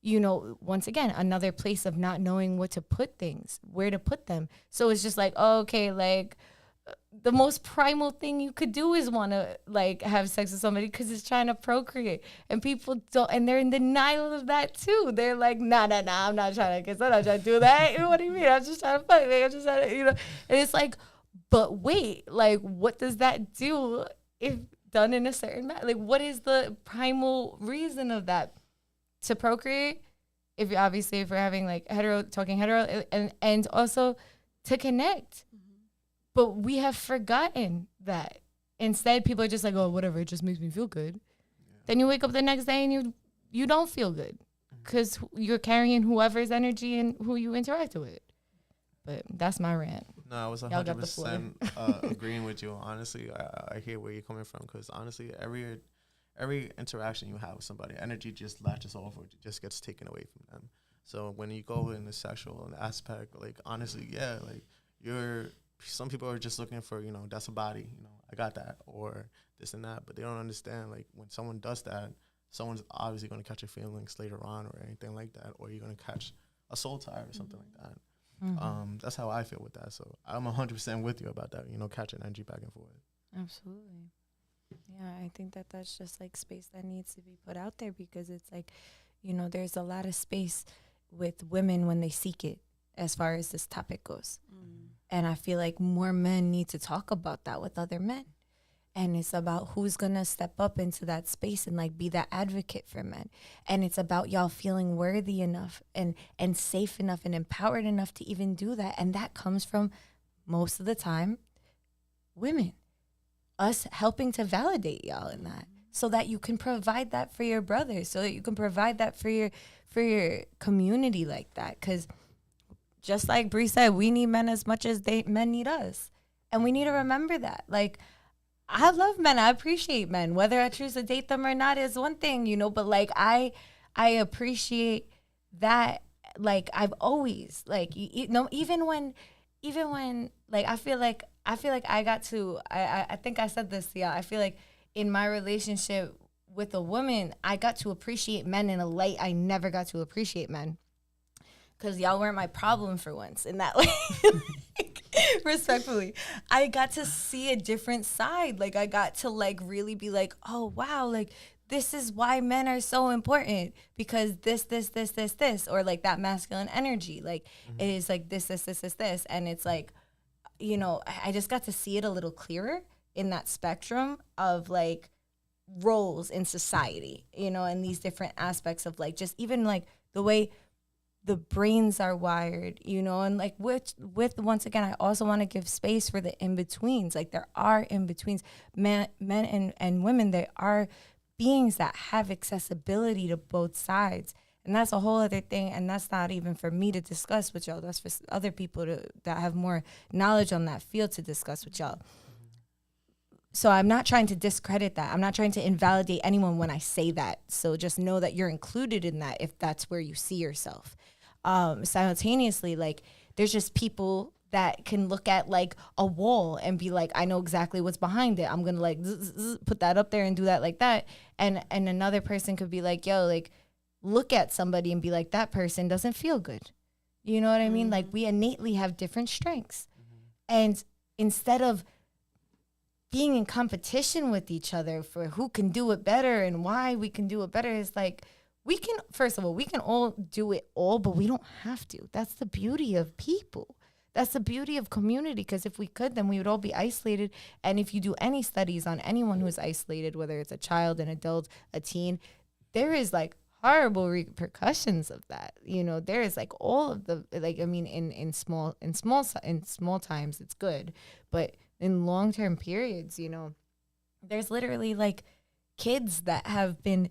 you know, once again, another place of not knowing what to put things, where to put them. So it's just like, oh, okay, like, the most primal thing you could do is want to like have sex with somebody because it's trying to procreate, and people don't, and they're in denial of that too. They're like, nah, I'm not trying to kiss. I'm not trying to do that. What do you mean? I'm just trying to fuck. Like, I'm just trying to, you know. And it's like, but wait, like, what does that do if done in a certain manner? Like, what is the primal reason of that? To procreate, if we're having like hetero, and also to connect. But we have forgotten that. Instead, people are just like, oh, whatever, it just makes me feel good. Yeah. Then you wake up the next day and you don't feel good because you're carrying whoever's energy and who you interact with. But that's my rant. No, I was 100% agreeing with you. Honestly, I hear where you're coming from because honestly, every interaction you have with somebody, energy just latches off or just gets taken away from them. So when you go in the sexual aspect, like, honestly, yeah, like, some people are just looking for, you know, that's a body, you know, I got that, or this and that, but they don't understand, like, when someone does that, someone's obviously going to catch your feelings later on or anything like that, or you're going to catch a soul tie or something like that. Mm-hmm. That's how I feel with that. So I'm 100% with you about that, you know, catching energy back and forth. Absolutely. Yeah, I think that that's just, like, space that needs to be put out there because it's, like, you know, there's a lot of space with women when they seek it as far as this topic goes. And I feel like more men need to talk about that with other men. And it's about who's going to step up into that space and like be that advocate for men. And it's about y'all feeling worthy enough and safe enough and empowered enough to even do that. And that comes from, most of the time, women. Us helping to validate y'all in that so that you can provide that for your brothers, so that you can provide that for your community like that. Because just like Bree said, we need men as much as men need us. And we need to remember that. Like, I love men. I appreciate men. Whether I choose to date them or not is one thing, you know, but like I appreciate that. Like, I've always, like, you know, even when like, I feel like I got to, I think I said this to y'all. I feel like in my relationship with a woman, I got to appreciate men in a light I never got to appreciate men. Because y'all weren't my problem for once in that way. Like, respectfully, I got to see a different side. Like, I got to, like, really be like, oh, wow, like, this is why men are so important. Because this, or, like, that masculine energy. Like, it is, like, this. And it's, like, you know, I just got to see it a little clearer in that spectrum of, like, roles in society, you know, and these different aspects of like just even like the way the brains are wired, you know, and like with once again, I also want to give space for the in-betweens. Like there are in-betweens, men and women. There are beings that have accessibility to both sides. And that's a whole other thing. And that's not even for me to discuss with y'all. That's for other people that have more knowledge on that field to discuss with y'all. So I'm not trying to discredit that. I'm not trying to invalidate anyone when I say that. So just know that you're included in that if that's where you see yourself. Simultaneously, like there's just people that can look at like a wall and be like, I know exactly what's behind it. I'm going to like put that up there and do that like that. And another person could be like, yo, like look at somebody and be like, that person doesn't feel good. You know what I mean? Like we innately have different strengths. And instead of being in competition with each other for who can do it better and why we can do it better, is like, we can, first of all, we can all do it all, but we don't have to. That's the beauty of people. That's the beauty of community, because if we could, then we would all be isolated. And if you do any studies on anyone who's isolated, whether it's a child, an adult, a teen, there is like horrible repercussions of that. You know, there is like all of the, like, I mean, in small times, it's good, but in long-term periods, you know, there's literally like kids that have been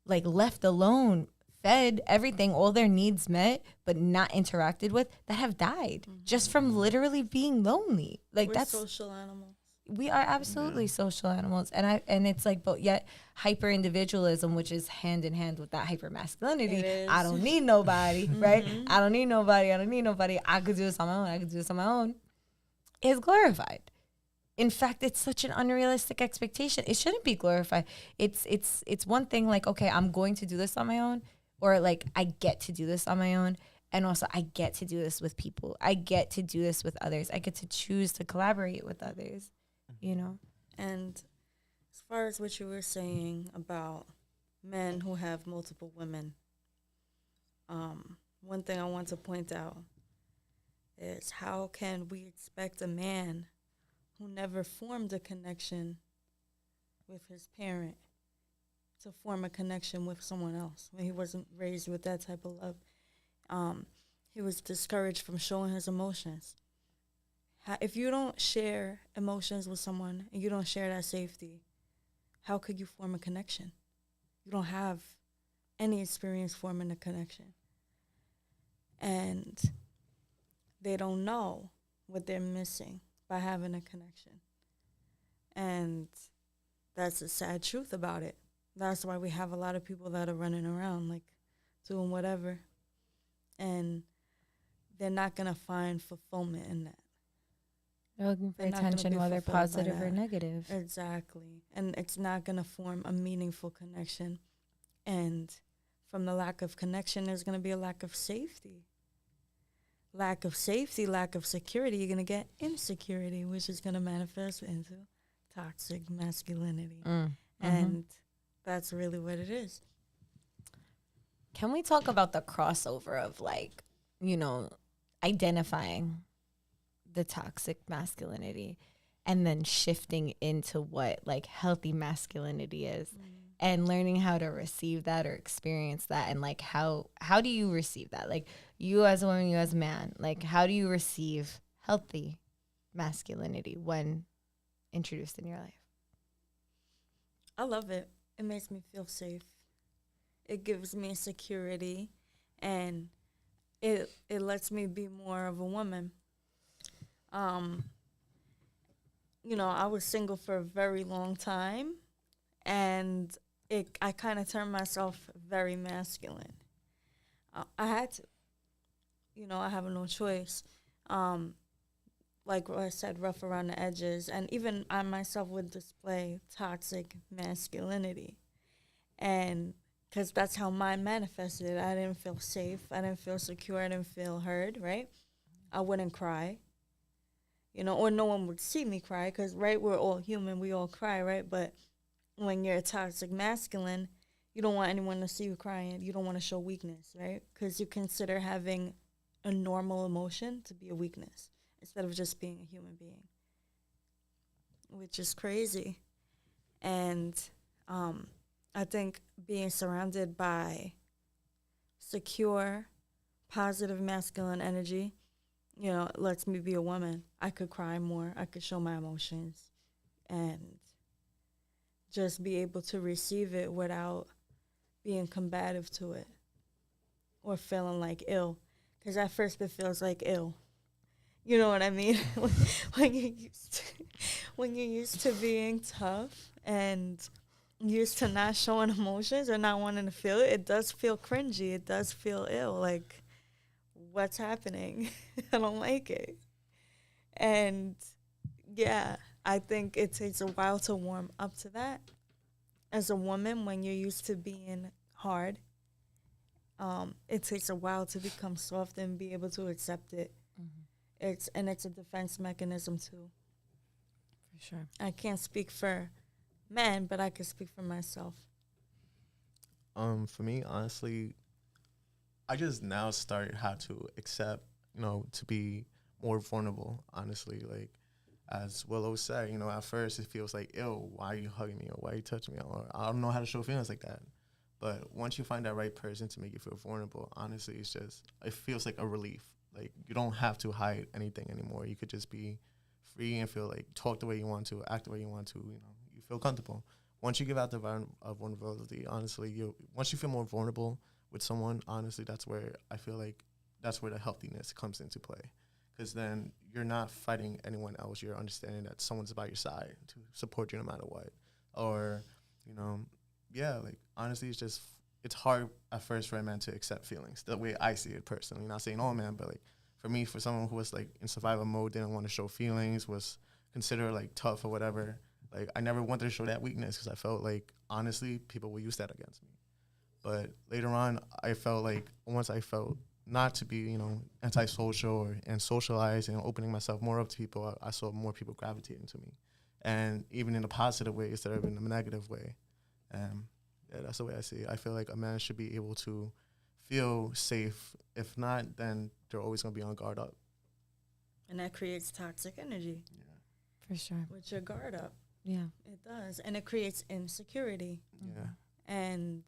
like left alone, fed everything, all their needs met, but not interacted with, that have died just from literally being lonely. Like We're that's social animals. We are absolutely social animals. And it's like, but yet hyper individualism, which is hand in hand with that hyper masculinity. I don't need nobody, right? I don't need nobody. I could do this on my own. Is glorified. In fact, it's such an unrealistic expectation. It shouldn't be glorified. It's one thing like, okay, I'm going to do this on my own, or like I get to do this on my own, and also I get to do this with people. I get to do this with others. I get to choose to collaborate with others, you know? And as far as what you were saying about men who have multiple women, one thing I want to point out is, how can we expect a man who never formed a connection with his parent to form a connection with someone else when he wasn't raised with that type of love? He was discouraged from showing his emotions. If you don't share emotions with someone and you don't share that safety, how could you form a connection? You don't have any experience forming a connection. And they don't know what they're missing by having a connection. And that's the sad truth about it. That's why we have a lot of people that are running around like doing whatever, and they're not going to find fulfillment in that. They're looking for attention, whether positive or negative. Exactly. And it's not going to form a meaningful connection. And from the lack of connection, there's going to be a lack of safety. Lack of safety, lack of security, you're going to get insecurity, which is going to manifest into toxic masculinity. And that's really what it is. Can we talk about the crossover of like, you know, identifying the toxic masculinity and then shifting into what like healthy masculinity is, and learning how to receive that or experience that, and like how do you receive that? Like you as a woman, you as a man, like how do you receive healthy masculinity when introduced in your life? I love it. It makes me feel safe. It gives me security, and it lets me be more of a woman. You know, I was single for a very long time, and I kind of turned myself very masculine. I had to. You know, I have no choice. Like I said, rough around the edges, and even I myself would display toxic masculinity, and because that's how mine manifested. I didn't feel safe. I didn't feel secure. I didn't feel heard, right? I wouldn't cry, you know, or no one would see me cry because, right, we're all human. We all cry, right? But when you're a toxic masculine, you don't want anyone to see you crying. You don't want to show weakness, right? Because you consider having a normal emotion to be a weakness instead of just being a human being, which is crazy. And I think being surrounded by secure, positive masculine energy, lets me be a woman. I could cry more. I could show my emotions and just be able to receive it without being combative to it or feeling like ill. Because at first it feels like ill. You know what I mean? When you're used to being tough and used to not showing emotions or not wanting to feel it, it does feel cringy. It does feel ill. Like, what's happening? I don't like it. And yeah, I think it takes a while to warm up to that. As a woman, when you're used to being hard, it takes a while to become soft and be able to accept it. Mm-hmm. It's a defense mechanism too. For sure. I can't speak for men, but I can speak for myself. For me, honestly, I just now started how to accept, to be more vulnerable, honestly. Like, as Willow said, at first it feels like, ew, why are you hugging me? Or why are you touching me? Or I don't know how to show feelings like that. But once you find that right person to make you feel vulnerable, honestly, it feels like a relief. Like, you don't have to hide anything anymore. You could just be free and feel like, talk the way you want to, act the way you want to, you feel comfortable. Once you give out the vulnerability, honestly, once you feel more vulnerable with someone, honestly, that's where the healthiness comes into play. Because then you're not fighting anyone else. You're understanding that someone's by your side to support you no matter what. Or, like, honestly, it's hard at first for a man to accept feelings, the way I see it personally. Not saying all men, but, like, for me, for someone who was, like, in survival mode, didn't want to show feelings, was considered, like, tough or whatever, like, I never wanted to show that weakness because I felt like, honestly, people will use that against me. But later on, I felt like once I felt not to be, antisocial and socialize and opening myself more up to people, I saw more people gravitating to me. And even in a positive way instead of in a negative way. Yeah, that's the way I see it. I feel like a man should be able to feel safe. If not, then they're always going to be on guard up. And that creates toxic energy. Yeah. For sure. With your guard up. Yeah. It does. And it creates insecurity. Yeah. And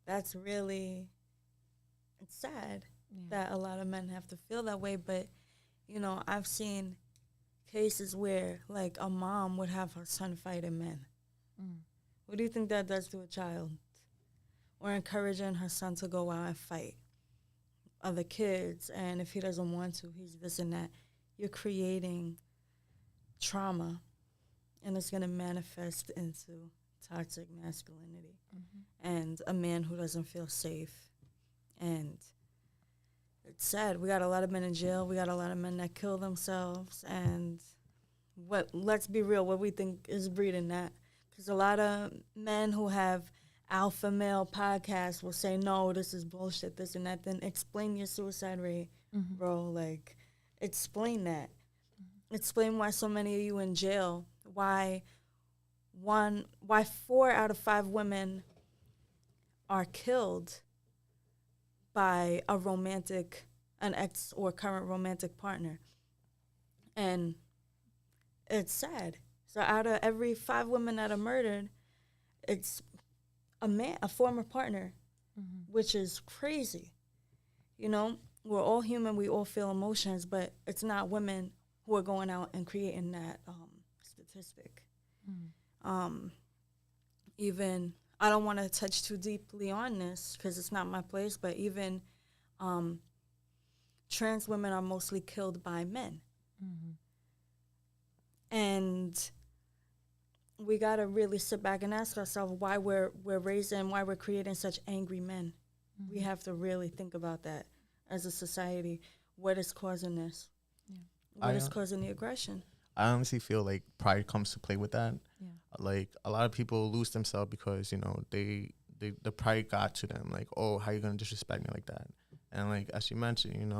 that's really, it's sad that a lot of men have to feel that way. But, I've seen cases where, like, a mom would have her son fighting men. What do you think that does to a child? Or encouraging her son to go out and fight other kids, and if he doesn't want to, he's this and that. You're creating trauma, and it's going to manifest into toxic masculinity and a man who doesn't feel safe. And it's sad. We got a lot of men in jail. We got a lot of men that kill themselves. And let's be real, what we think is breeding that. Because a lot of men who have alpha male podcasts will say, no, this is bullshit, this and that. Then explain your suicide rate, bro. Like, explain that. Explain why so many of you in jail, why 4 out of 5 women are killed by an ex or current romantic partner. And it's sad. So out of every 5 women that are murdered, it's a former partner, which is crazy. We're all human, we all feel emotions, but it's not women who are going out and creating that statistic. Even, I don't want to touch too deeply on this because it's not my place, but even trans women are mostly killed by men. And we got to really sit back and ask ourselves why we're creating such angry men. We have to really think about that as a society. What is causing this? What is causing the aggression? I honestly feel like pride comes to play with that. Yeah. Like, a lot of people lose themselves because, the pride got to them. Like, oh, how you going to disrespect me like that? And, like, as you mentioned,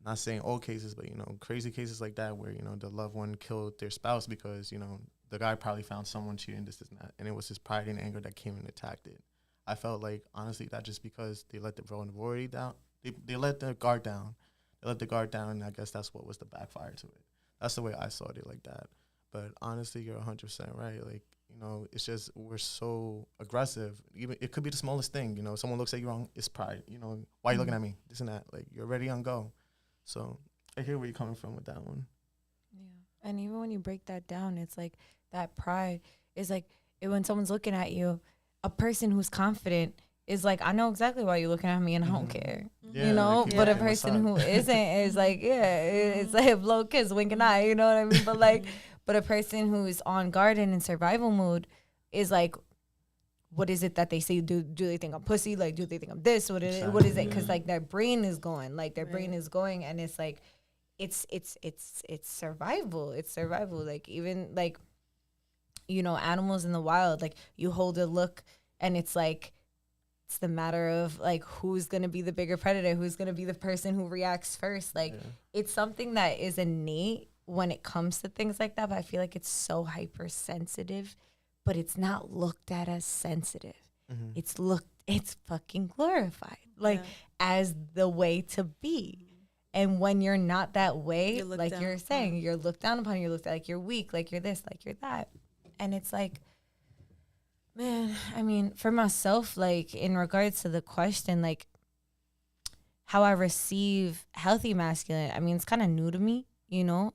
not saying all cases, but, crazy cases like that where, the loved one killed their spouse because, the guy probably found someone cheating, this and that. And it was his pride and anger that came and attacked it. I felt like, honestly, that just because they let the vulnerability down, they let the guard down. They let the guard down, and I guess that's what was the backfire to it. That's the way I saw it like that. But honestly, you're 100% right. Like, You know, it's just we're so aggressive. Even it could be the smallest thing. You know, someone looks at you wrong, it's pride. You know, why are you looking at me? This and that. Like, you're already on go. So I hear where you're coming from with that one. Yeah. And even when you break that down, it's like that pride is like when someone's looking at you, a person who's confident is like, I know exactly why you're looking at me and I don't care. Yeah, you know, like, but a yeah, person who isn't is like, yeah, it's like a blow kiss, wink an eye, you know what I mean? But like, but a person who is on guard and in survival mode is like, what is it that they say? Do they think I'm pussy? Like, do they think I'm this? What is it? Because like their brain is going, brain is going, and it's like, it's survival. It's survival. Like even like, you know, animals in the wild, like you hold a look, and it's like, it's the matter of like who's gonna be the bigger predator, who's gonna be the person who reacts first. Like it's something that is innate when it comes to things like that. But I feel like it's so hypersensitive, but it's not looked at as sensitive. It's fucking glorified, like as the way to be. And when you're not that way, like you're saying, you're looked down upon, you're looked at like you're weak, like you're this, like you're that. And it's like, man, I mean, for myself, like in regards to the question, like how I receive healthy masculine, I mean, it's kind of new to me, you know,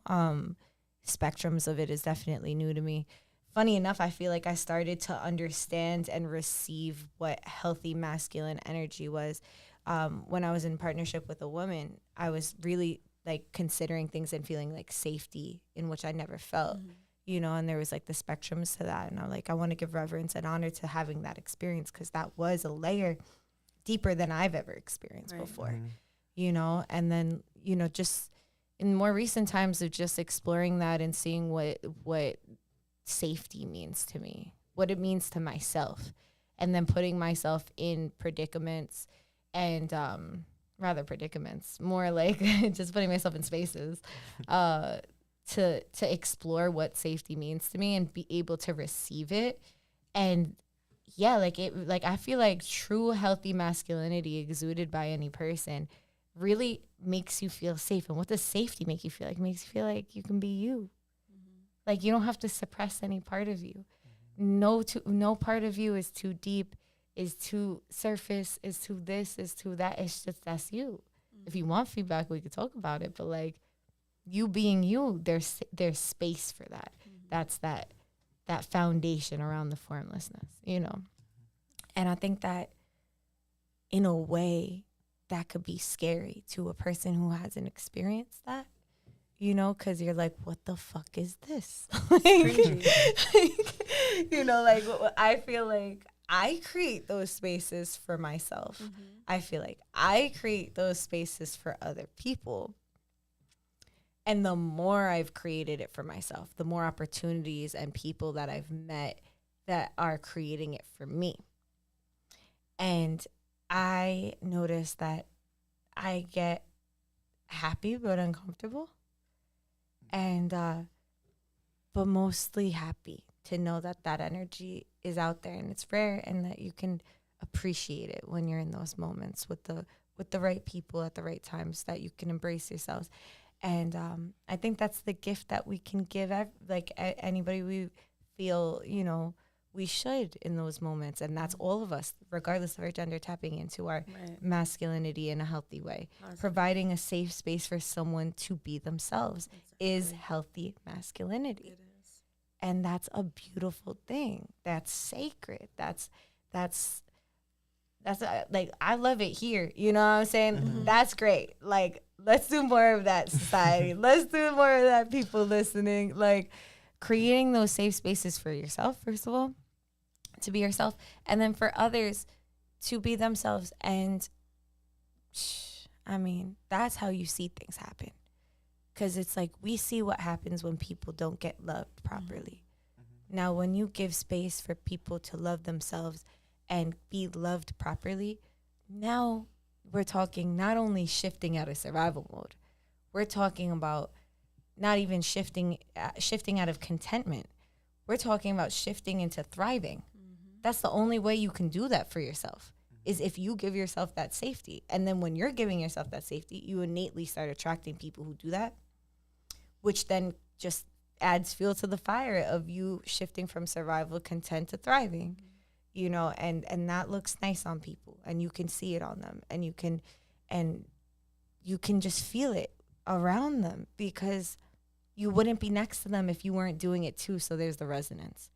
spectrums of it is definitely new to me. Funny enough, I feel like I started to understand and receive what healthy masculine energy was when I was in partnership with a woman. I was really like considering things and feeling like safety, in which I never felt. You know, and there was like the spectrums to that. And I'm like, I want to give reverence and honor to having that experience, because that was a layer deeper than I've ever experienced before, you know? And then, you know, just in more recent times of just exploring that and seeing what safety means to me, what it means to myself, and then putting myself in predicaments and, more like just putting myself in spaces, to explore what safety means to me and be able to receive it. And yeah, like I feel like true healthy masculinity exuded by any person really makes you feel safe. And what does safety make you feel like? It makes you feel like you can be you. Like you don't have to suppress any part of you. No part of you is too deep, is too surface, is too this, is too that. It's just, that's you. If you want feedback, we could talk about it. But like, you being you, there's space for that. That's that foundation around the formlessness, you know. And I think that in a way that could be scary to a person who hasn't experienced that, you know, because you're like, what the fuck is this? You know, like I feel like I create those spaces for myself. I feel like I create those spaces for other people. And the more I've created it for myself, the more opportunities and people that I've met that are creating it for me. And I notice that I get happy but uncomfortable. And, but mostly happy to know that that energy is out there and it's rare, and that you can appreciate it when you're in those moments with the right people at the right times, that you can embrace yourselves. And I think that's the gift that we can give anybody we feel, you know, we should in those moments. And that's all of us, regardless of our gender, tapping into our masculinity in a healthy way. Providing a safe space for someone to be themselves is healthy masculinity. It is. And that's a beautiful thing. That's sacred. That's like, I love it here. You know what I'm saying? That's great. Like, let's do more of that, society. Let's do more of that, people listening. Like, creating those safe spaces for yourself, first of all, to be yourself, and then for others to be themselves. And I mean, that's how you see things happen. Because it's like, we see what happens when people don't get loved properly. Now, when you give space for people to love themselves and be loved properly, now we're talking not only shifting out of survival mode, we're talking about not even shifting out of contentment. We're talking about shifting into thriving. That's the only way you can do that for yourself, is if you give yourself that safety. And then when you're giving yourself that safety, you innately start attracting people who do that, which then just adds fuel to the fire of you shifting from survival content to thriving, you know, and that looks nice on people, and you can see it on them, and you can just feel it around them, because you wouldn't be next to them if you weren't doing it too. So there's the resonance.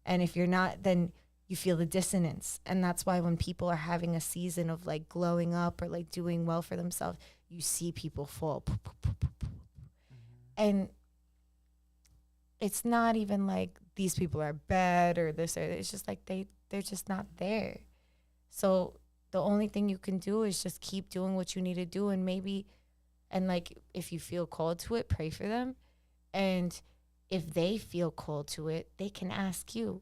And if you're not, then you feel the dissonance. And that's why when people are having a season of like glowing up or like doing well for themselves, you see people fall. And it's not even like these people are bad or this, or it's just like they're just not there. So the only thing you can do is just keep doing what you need to do. And maybe, and like, if you feel called to it, pray for them. And if they feel called to it, they can ask you,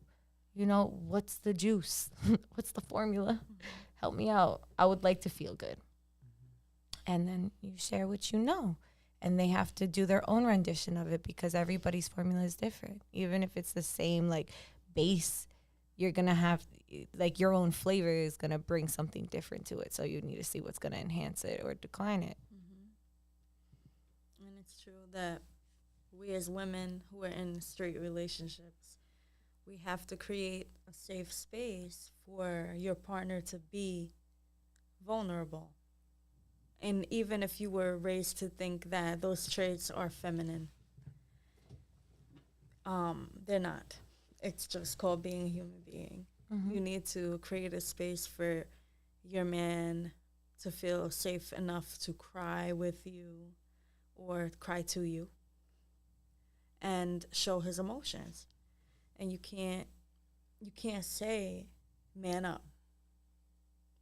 you know, what's the juice? What's the formula? Help me out. I would like to feel good. And then you share what you know. And they have to do their own rendition of it, because everybody's formula is different. Even if it's the same, like, base, you're going to have, like, your own flavor is going to bring something different to it. So you need to see what's going to enhance it or decline it. And it's true that we as women who are in straight relationships, we have to create a safe space for your partner to be vulnerable. And even if you were raised to think that those traits are feminine, they're not. It's just called being a human being. You need to create a space for your man to feel safe enough to cry with you or cry to you and show his emotions. And you can't say man up.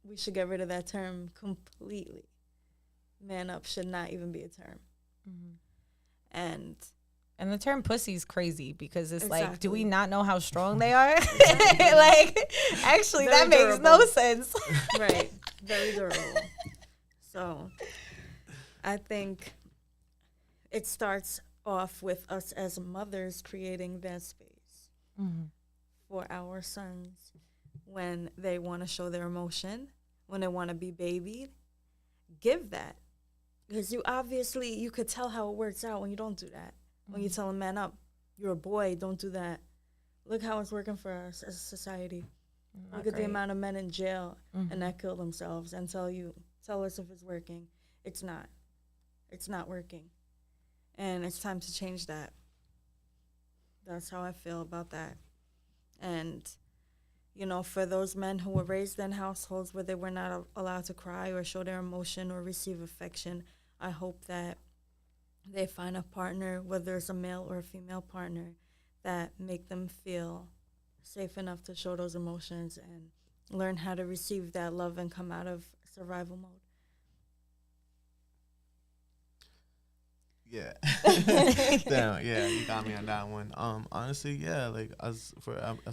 We should get rid of that term completely. Man up should not even be a term. And the term pussy is crazy, because it's exactly. like, do we not know how strong they are? Like, actually, Very that makes durable. no sense. Right. Very durable. So I think it starts off with us as mothers creating that space for our sons when they want to show their emotion, when they want to be babied. Give that. Because you could tell how it works out when you don't do that. When you tell a man up, you're a boy, don't do that. Look how it's working for us as a society. Look at the amount of men in jail and that kill themselves and tell us if it's working. It's not. It's not working. And it's time to change that. That's how I feel about that. And, you know, for those men who were raised in households where they were not allowed to cry or show their emotion or receive affection, I hope that they find a partner, whether it's a male or a female partner, that make them feel safe enough to show those emotions and learn how to receive that love and come out of survival mode. Yeah. Damn, yeah, you got me on that one. Honestly, yeah, like as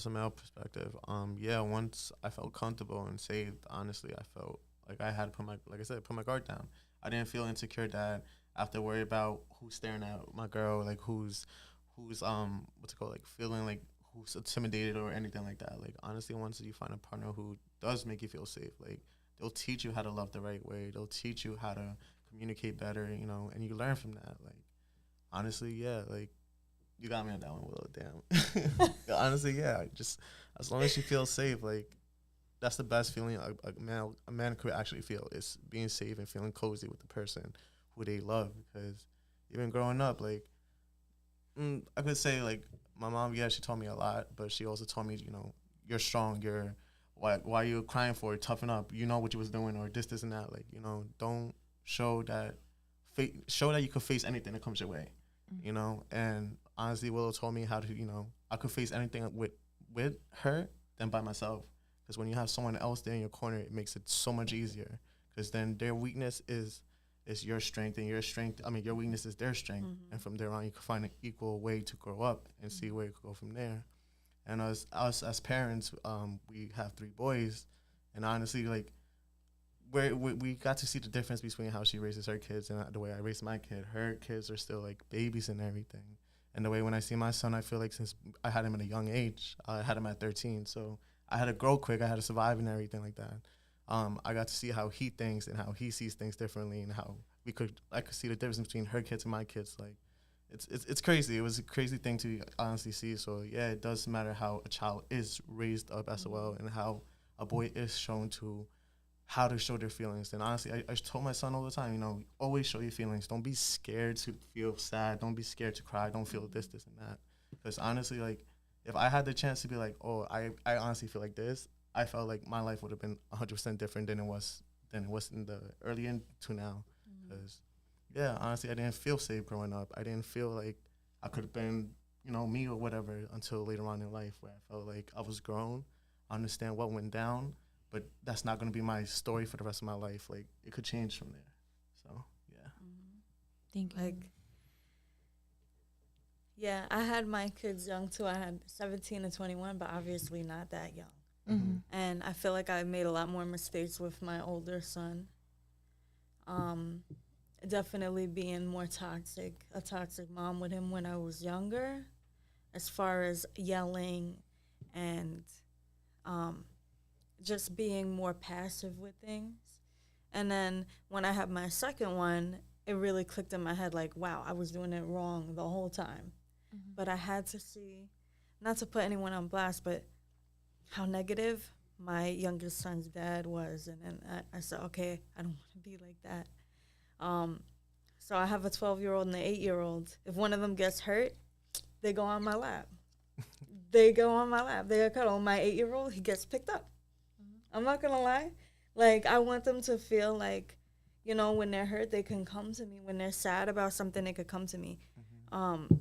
a male perspective, yeah, once I felt comfortable and safe, honestly, I felt like I had to put my guard down. I didn't feel insecure that I have to worry about who's staring at my girl, like who's like feeling like who's intimidated or anything like that. Like, honestly, once you find a partner who does make you feel safe, like, they'll teach you how to love the right way. They'll teach you how to communicate better, you know, and you learn from that. Like, honestly, yeah, like, you got me on that one, Willow. Damn. Honestly, yeah, just as long as you feel safe, like, that's the best feeling a man could actually feel, is being safe and feeling cozy with the person who they love. Because even growing up, like, I could say, like, my mom, yeah, she taught me a lot, but she also taught me, you know, you're strong, why are you crying for it, toughen up, you know what you was doing, or this and that. Like, you know, don't show that you could face anything that comes your way, you know. And honestly, Willow told me how to, you know, I could face anything with her than by myself. Because when you have someone else there in your corner, it makes it so much easier. Because then their weakness is your strength, and your weakness is their strength. And from there on, you can find an equal way to grow up and see where you could go from there. And us as parents, we have 3 boys, and honestly, like, we got to see the difference between how she raises her kids and the way I raised my kid. Her kids are still like babies and everything. And the way when I see my son, I feel like since I had him at a young age, I had him at 13, so I had to grow quick, I had to survive and everything like that. I got to see how he thinks and how he sees things differently, and how I could see the difference between her kids and my kids. Like, it's crazy. It was a crazy thing to honestly see. So yeah, it does matter how a child is raised up as well, and how a boy is shown to how to show their feelings. And honestly, I told my son all the time, you know, always show your feelings. Don't be scared to feel sad. Don't be scared to cry. Don't feel this, and that. Because honestly, like, if I had the chance to be like, oh, I honestly feel like this, I felt like my life would have been 100% different than it was in the early end to now. Because, yeah, honestly, I didn't feel safe growing up. I didn't feel like I could have been, you know, me or whatever until later on in life, where I felt like I was grown, I understand what went down, but that's not going to be my story for the rest of my life. Like, it could change from there. So, yeah. Thank you. Like, yeah, I had my kids young too. I had 17 and 21, but obviously not that young. Mm-hmm. And I feel like I made a lot more mistakes with my older son. Definitely being more toxic, a toxic mom with him when I was younger, as far as yelling and just being more passive with things. And then when I had my second one, it really clicked in my head like, wow, I was doing it wrong the whole time. Mm-hmm. But I had to see, not to put anyone on blast, but how negative my youngest son's dad was. And then I said, okay, I don't want to be like that. So I have a 12-year-old and an 8-year-old. If one of them gets hurt, they go on my lap. They cuddle. My 8-year-old, he gets picked up. Mm-hmm. I'm not going to lie. Like, I want them to feel like, you know, when they're hurt, they can come to me. When they're sad about something, they could come to me. Mm-hmm.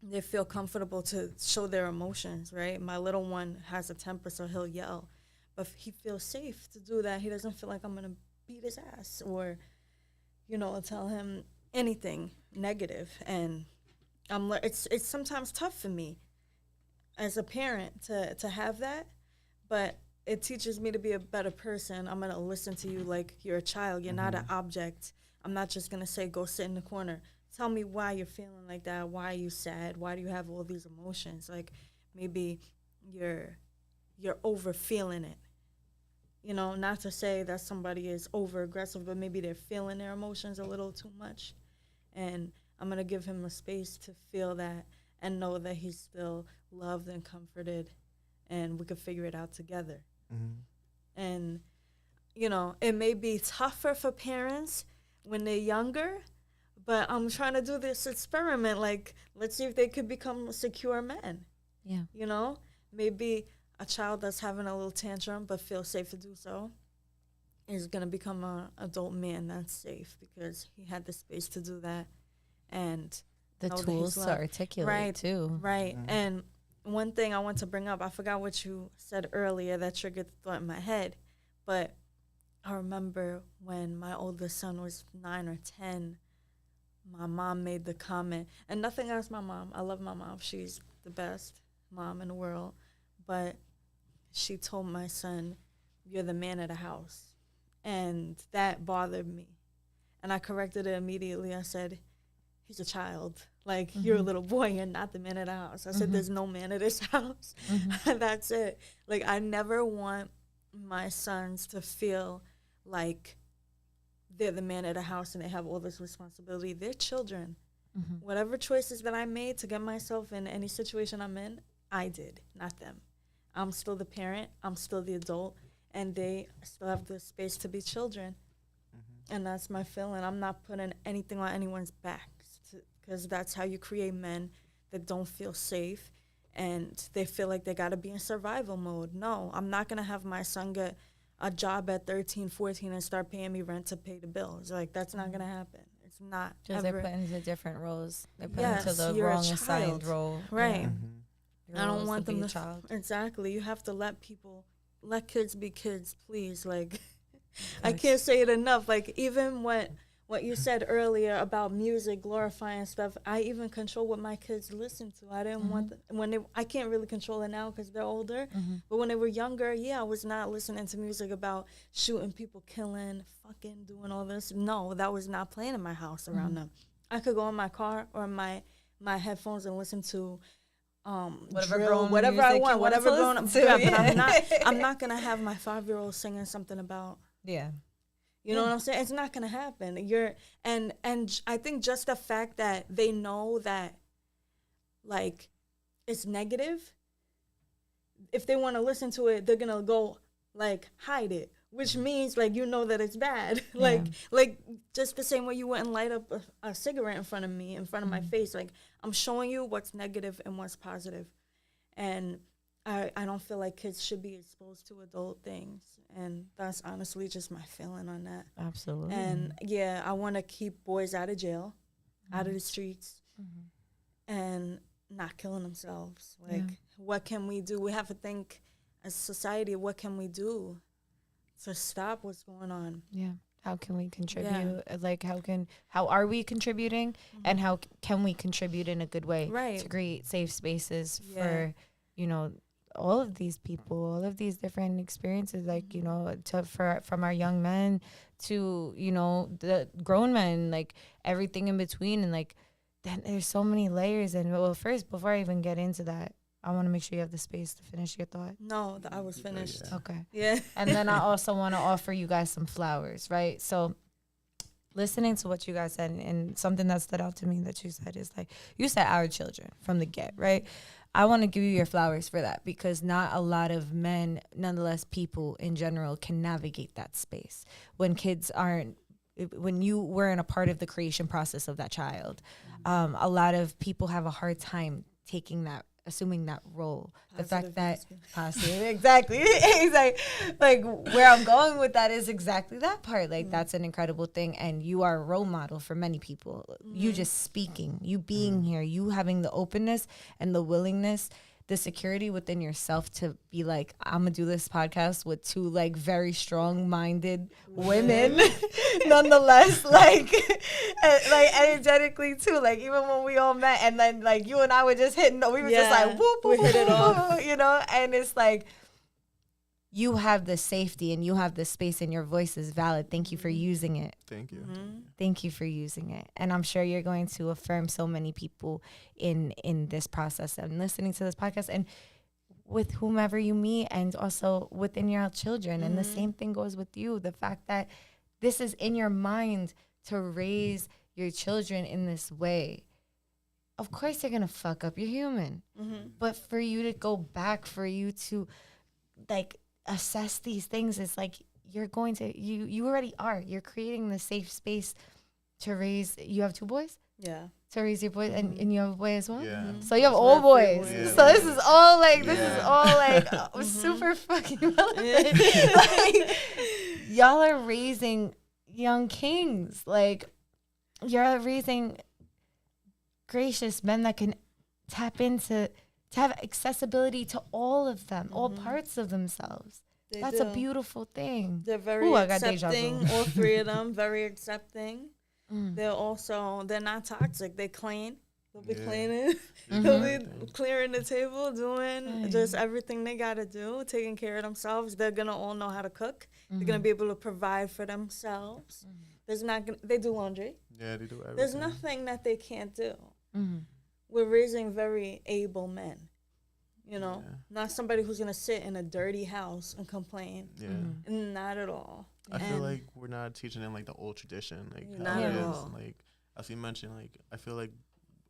They feel comfortable to show their emotions, right? My little one has a temper, so he'll yell. But he feels safe to do that. He doesn't feel like I'm going to beat his ass or, you know, tell him anything negative. And it's sometimes tough for me as a parent to have that, but it teaches me to be a better person. I'm going to listen to you like you're a child. You're not an object. I'm not just going to say, go sit in the corner. Tell me why you're feeling like that. Why are you sad? Why do you have all these emotions? Like, maybe you're over feeling it. You know, not to say that somebody is over aggressive, but maybe they're feeling their emotions a little too much. And I'm going to give him a space to feel that and know that he's still loved and comforted, and we could figure it out together. Mm-hmm. And, you know, it may be tougher for parents when they're younger, but I'm trying to do this experiment. Like, let's see if they could become secure men. Yeah. You know, maybe a child that's having a little tantrum but feels safe to do so is going to become an adult man that's safe because he had the space to do that. And the tools to articulate, right, too. Right. Mm-hmm. And one thing I want to bring up, I forgot what you said earlier that triggered the thought in my head, but I remember when my oldest son was 9 or 10, my mom made the comment, and nothing against my mom. I love my mom. She's the best mom in the world. But she told my son, you're the man of the house. And that bothered me. And I corrected it immediately. I said, he's a child. Like, you're a little boy. You're not the man of the house. I said, there's no man of this house. That's it. Like, I never want my sons to feel like they're the man of the house and they have all this responsibility. They're children. Whatever choices that I made to get myself in any situation I'm in, I did, not them. I'm still the parent. I'm still the adult. And they still have the space to be children. And that's my feeling. I'm not putting anything on anyone's back, because that's how you create men that don't feel safe and they feel like they got to be in survival mode. No, I'm not going to have my son get a job at 13, 14 and start paying me rent to pay the bills. Like, that's not going to happen. It's not. Because they're put into different roles. They're put into the you're wrong assigned role. Right. I don't want them to. Child. Exactly. You have to let kids be kids, please. Like, I can't say it enough. Like, even what you said earlier about music glorifying stuff, I even control what my kids listen to. I didn't want I can't really control it now because they're older. But when they were younger, I was not listening to music about shooting people, killing, fucking doing all this. No, that was not playing in my house around them. I could go in my car or my headphones and listen to whatever I want, whatever grown up. But I'm not gonna have my 5-year-old singing something about You know what I'm saying? It's not gonna happen. And I think just the fact that they know that, like, it's negative. If they want to listen to it, they're gonna go like hide it, which means like that it's bad. like just the same way you wouldn't light up a cigarette in front of me, in front of my face. Like, I'm showing you what's negative and what's positive, and I don't feel like kids should be exposed to adult things, and that's honestly just my feeling on that. Absolutely. And yeah, I want to keep boys out of jail, out of the streets, and not killing themselves. Like, what can we do? We have to think as a society, what can we do to stop what's going on? Yeah. How can we contribute? Like, how are we contributing? And how can we contribute in a good way to create safe spaces for, all of these people, all of these different experiences, like, from our young men to, the grown men, like everything in between. And like, then there's so many layers. And well, first, before I even get into that, I want to make sure you have the space to finish your thought. No, I was finished. Yeah. Okay. Yeah. And then I also want to offer you guys some flowers, right? So listening to what you guys said, and something that stood out to me that you said is like, you said our children from the get, right? I want to give you your flowers for that, because not a lot of men, nonetheless people in general, can navigate that space. When kids aren't, when you weren't a part of the creation process of that child, a lot of people have a hard time taking that, assuming that role. Positive, the fact that positive, exactly. like where I'm going with that is exactly that part. Like, that's an incredible thing, and you are a role model for many people. You just speaking, you being here, you having the openness and the willingness, the security within yourself to be like, I'm gonna do this podcast with two like very strong-minded women, nonetheless, like energetically too. Like, even when we all met, and then like you and I were just hitting, we were just like whoop, whoop, we hit it off, and it's like, you have the safety and you have the space, and your voice is valid. Thank you for using it. Thank you. Thank you for using it. And I'm sure you're going to affirm so many people in this process and listening to this podcast, and with whomever you meet, and also within your children. And the same thing goes with you. The fact that this is in your mind to raise your children in this way. Of course you're going to fuck up. You're human. But for you to go back, for you to like assess these things, it's like you're going to, you already are. You're creating the safe space to raise. You have two boys? Yeah. To raise your boys, and you have a boy as well? Yeah. So you have all boys. Yeah. So this is all like, super fucking relevant. Like, y'all are raising young kings. Like, you're raising gracious men that can tap into, to have accessibility to all of them, all parts of themselves. That's a beautiful thing. They're very accepting, all three of them, very accepting. They're not toxic. They clean. They'll be cleaning. They'll be clearing the table, doing just everything they got to do, taking care of themselves. They're going to all know how to cook. They're going to be able to provide for themselves. They do laundry. Yeah, they do everything. There's nothing that they can't do. We're raising very able men, not somebody who's going to sit in a dirty house and complain. Yeah. Not at all. I feel like we're not teaching them like the old tradition, like not how it at is. all. Like, as we mentioned, like, I feel like,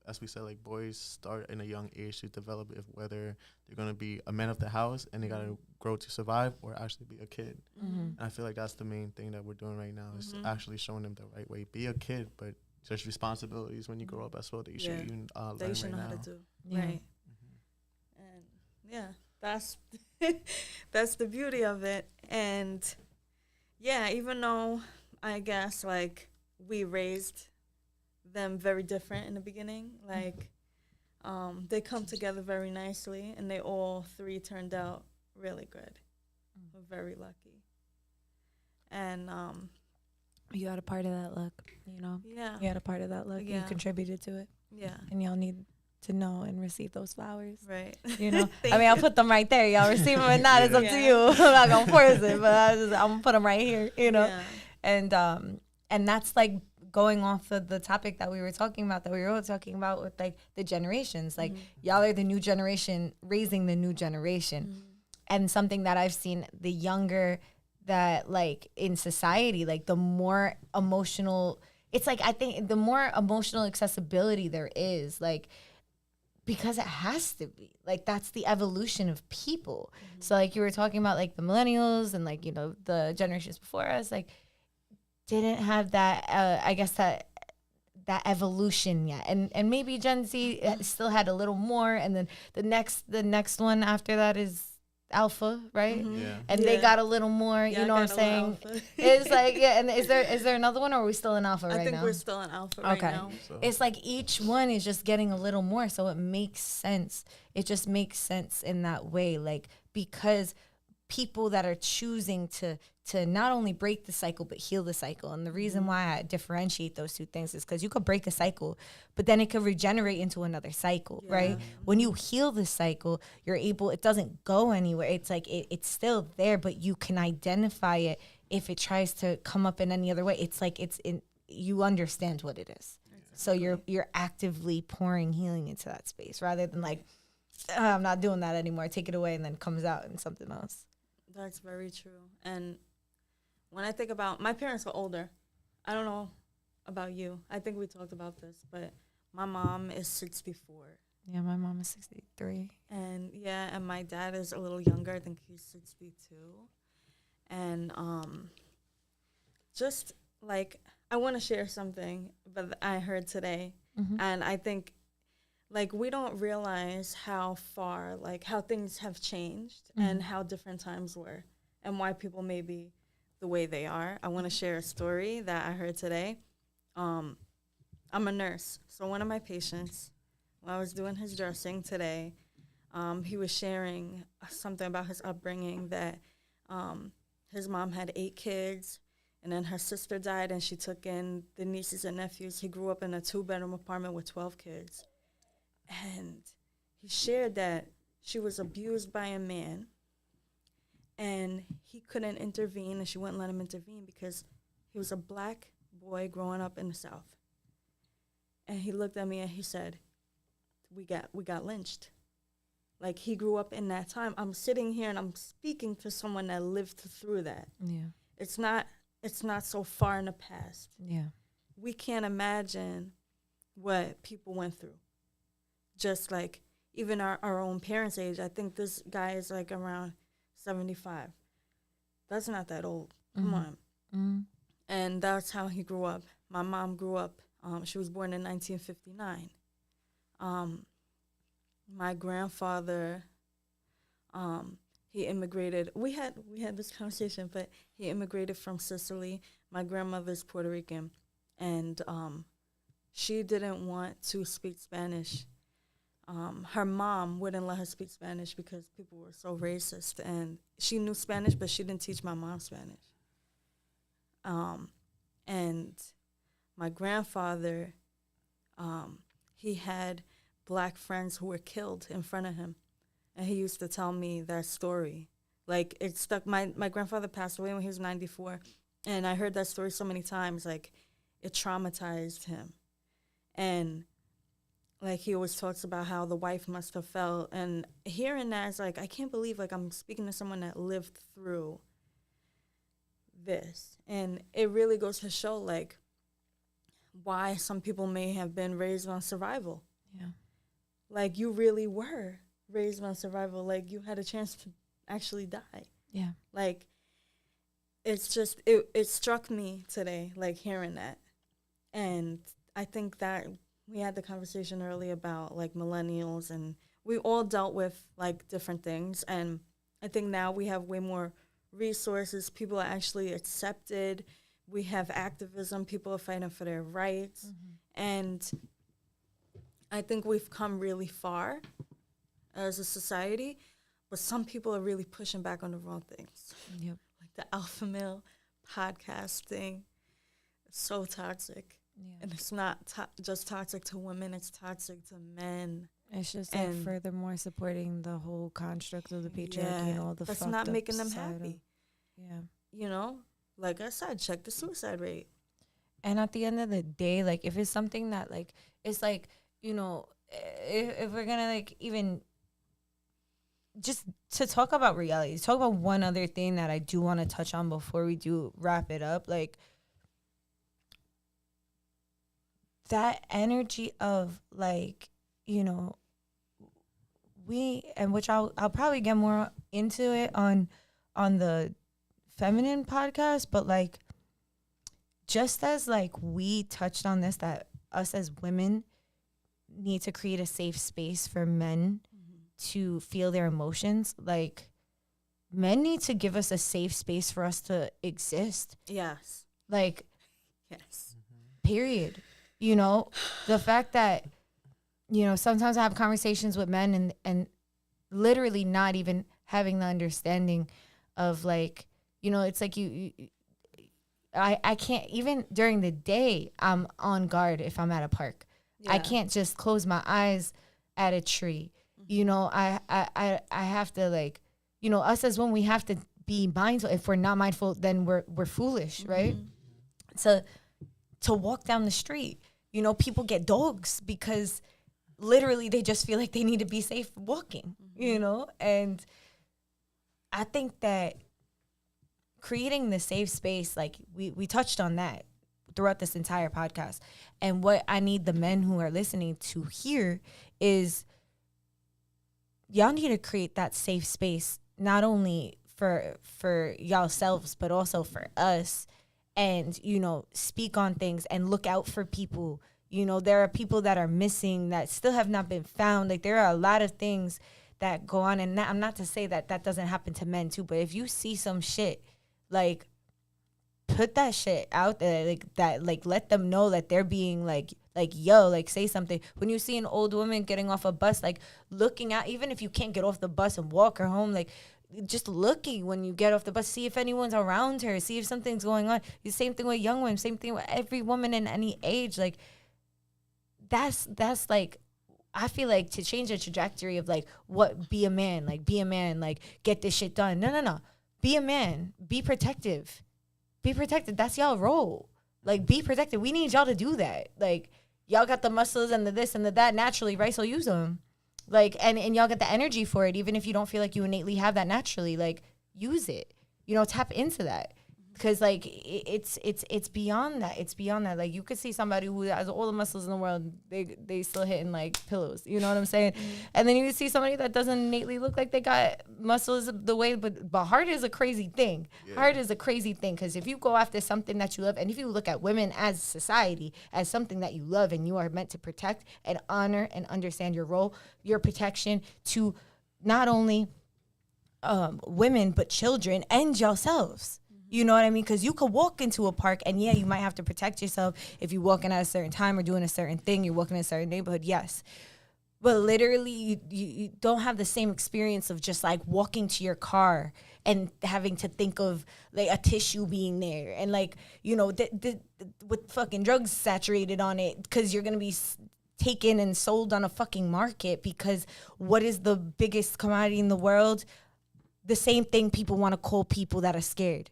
as we said, like, boys start in a young age to develop whether they're going to be a man of the house and they got to grow to survive, or actually be a kid. And I feel like that's the main thing that we're doing right now, is actually showing them the right way. Be a kid, but there's responsibilities when you grow up as well that you should even learn that you should right know now. how to do. Right. And that's that's the beauty of it. And even though I guess like we raised them very different in the beginning, like they come together very nicely, and they all three turned out really good. We're very lucky. And you had a part of that luck, Yeah. You had a part of that luck. Yeah. You contributed to it. Yeah. And y'all need to know and receive those flowers. Right. I'll put them right there. Y'all receive them or not, it's up to you. I'm not going to force it, but I'm going to put them right here, Yeah. And that's like going off of the topic that we were talking about, with like the generations. Like, y'all are the new generation raising the new generation. And something that I've seen, the younger that like in society, like the more emotional, it's like I think the more emotional accessibility there is, like because it has to be, like that's the evolution of people. So like you were talking about like the millennials and like, you know, the generations before us, like didn't have that I guess that evolution yet, and maybe Gen Z still had a little more, and then the next one after that is Alpha, right? Yeah. And they got a little more, Yeah, you know what I'm saying? It's like, yeah, and is there another one, or are we still in Alpha right now? I think we're still in Alpha right now. So. It's like each one is just getting a little more, so it makes sense. It just makes sense in that way, like because people that are choosing to not only break the cycle but heal the cycle. And the reason why I differentiate those two things is because you could break a cycle, but then it could regenerate into another cycle, right? When you heal the cycle, you're able, it doesn't go anywhere. It's like it's still there, but you can identify it if it tries to come up in any other way. It's like you understand what it is. So you're actively pouring healing into that space rather than like, I'm not doing that anymore, take it away, and then it comes out in something else. That's very true. And when I think about, my parents are older. I don't know about you. I think we talked about this, but my mom is 64. Yeah, my mom is 63. And and my dad is a little younger. I think he's 62. And just like, I want to share something that I heard today. And I think like we don't realize how far, like how things have changed and how different times were and why people may be the way they are. I want to share a story that I heard today. I'm a nurse. So one of my patients, when I was doing his dressing today, he was sharing something about his upbringing, that his mom had 8 kids, and then her sister died and she took in the nieces and nephews. He grew up in a 2-bedroom apartment with 12 kids. And he shared that she was abused by a man, and he couldn't intervene, and she wouldn't let him intervene because he was a black boy growing up in the South. And he looked at me and he said, we got lynched. Like, he grew up in that time. I'm sitting here and I'm speaking to someone that lived through that. Yeah. It's not so far in the past. Yeah. We can't imagine what people went through. Just like even our own parents' age. I think this guy is like around 75. That's not that old. Come on. And that's how he grew up. My mom grew up. She was born in 1959. My grandfather, he immigrated. We had this conversation, but he immigrated from Sicily. My grandmother's Puerto Rican, and she didn't want to speak Spanish. Her mom wouldn't let her speak Spanish because people were so racist, and she knew Spanish, but she didn't teach my mom Spanish. And my grandfather, he had black friends who were killed in front of him, and he used to tell me that story. Like, it stuck. My grandfather passed away when he was 94, and I heard that story so many times, like, it traumatized him. And like, he always talks about how the wife must have felt. And hearing that is like, I can't believe, like, I'm speaking to someone that lived through this. And it really goes to show, like, why some people may have been raised on survival. Yeah. Like, you really were raised on survival. Like, you had a chance to actually die. Yeah. Like, it's just, it struck me today, like, hearing that. And I think that we had the conversation earlier about, like, millennials, and we all dealt with, like, different things. And I think now we have way more resources. People are actually accepted. We have activism. People are fighting for their rights. And I think we've come really far as a society, but some people are really pushing back on the wrong things. Yep. Like the alpha male podcast thing. It's so toxic. Yeah. And it's not just toxic to women, it's toxic to men. It's just like furthermore supporting the whole construct of the patriarchy and all the that's fucked not up making them societal. happy. Yeah. You know, like I said, check the suicide rate. And at the end of the day, like, if it's something that, like, it's like, you know, if we're gonna, like, even just to talk about reality, talk about one other thing that I do want to touch on before we do wrap it up. Like, that energy of, like, you know, which I'll probably get more into it on the feminine podcast, but like, just as like we touched on this, that us as women need to create a safe space for men to feel their emotions. Like, men need to give us a safe space for us to exist. Yes. Like, yes. Period. You know, the fact that, you know, sometimes I have conversations with men and literally not even having the understanding of, like, you know, it's like I can't, even during the day, I'm on guard if I'm at a park. Yeah. I can't just close my eyes at a tree. You know, I have to, like, you know, us as women, we have to be mindful. If we're not mindful, then we're foolish, right? So to walk down the street, you know, people get dogs because literally they just feel like they need to be safe walking, you know? And I think that creating the safe space, like we touched on that throughout this entire podcast. And what I need the men who are listening to hear is, y'all need to create that safe space, not only for y'allselves, but also for us. And, you know, speak on things and look out for people. You know, there are people that are missing that still have not been found. Like, there are a lot of things that go on. And I'm not to say that that doesn't happen to men too, but if you see some shit, like, put that shit out there, like that, like, let them know that they're being like, yo, like, say something. When you see an old woman getting off a bus, like, looking out, even if you can't get off the bus and walk her home, like, just looking when you get off the bus, see if anyone's around her, see if something's going on. The same thing with young women, same thing with every woman in any age. Like, that's like, I feel like to change the trajectory of, like, what, be a man, like, get this shit done. No. Be a man. Be protective. Be protected. That's y'all role. Like, be protected. We need y'all to do that. Like, y'all got the muscles and the this and the that naturally, right? So use them. Like, and y'all get the energy for it, even if you don't feel like you innately have that naturally. Like, use it. You know, tap into that. Because, like, it's beyond that. It's beyond that. Like, you could see somebody who has all the muscles in the world, they still hitting, like, pillows. You know what I'm saying? And then you see somebody that doesn't innately look like they got muscles the way, but heart is a crazy thing. Yeah. Heart is a crazy thing, because if you go after something that you love, and if you look at women as society, as something that you love and you are meant to protect and honor and understand your role, your protection to not only women, but children and yourselves. You know what I mean? Because you could walk into a park and, yeah, you might have to protect yourself if you're walking at a certain time or doing a certain thing. You're walking in a certain neighborhood, yes. But literally, you don't have the same experience of just, like, walking to your car and having to think of, like, a tissue being there. And, like, you know, with fucking drugs saturated on it, because you're going to be taken and sold on a fucking market. Because what is the biggest commodity in the world? The same thing people want to call people that are scared.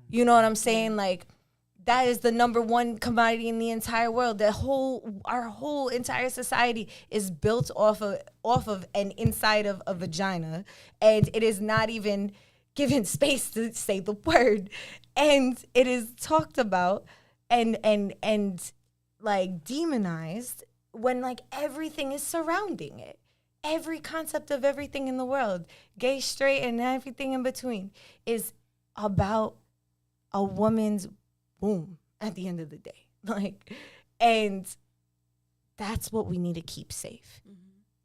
You know what I'm saying? Like, that is the number one commodity in the entire world. Our whole entire society is built off of and inside of a vagina, and it is not even given space to say the word, and it is talked about and like demonized when, like, everything is surrounding it. Every concept of everything in the world, gay, straight, and everything in between, is about a woman's womb at the end of the day. Like, and that's what we need to keep safe.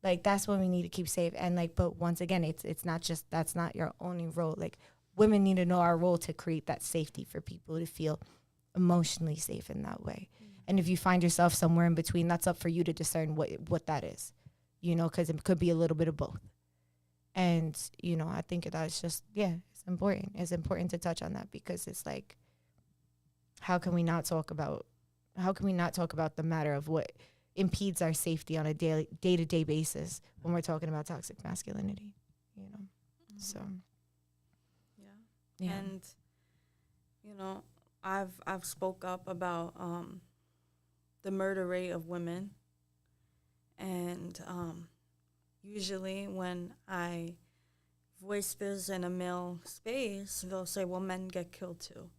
Like, that's what we need to keep safe. And, like, but once again, it's not just, that's not your only role. Like, women need to know our role to create that safety for people to feel emotionally safe in that way. And if you find yourself somewhere in between, that's up for you to discern what that is, you know, because it could be a little bit of both. And, you know, I think that's just, yeah, it's important. It's important to touch on that, because it's like, how can we not talk about the matter of what impedes our safety on a day-to-day basis when we're talking about toxic masculinity, you know? So, yeah. And, you know, I've spoke up about the murder rate of women, and usually when I voice this in a male space, they'll say, well, men get killed too.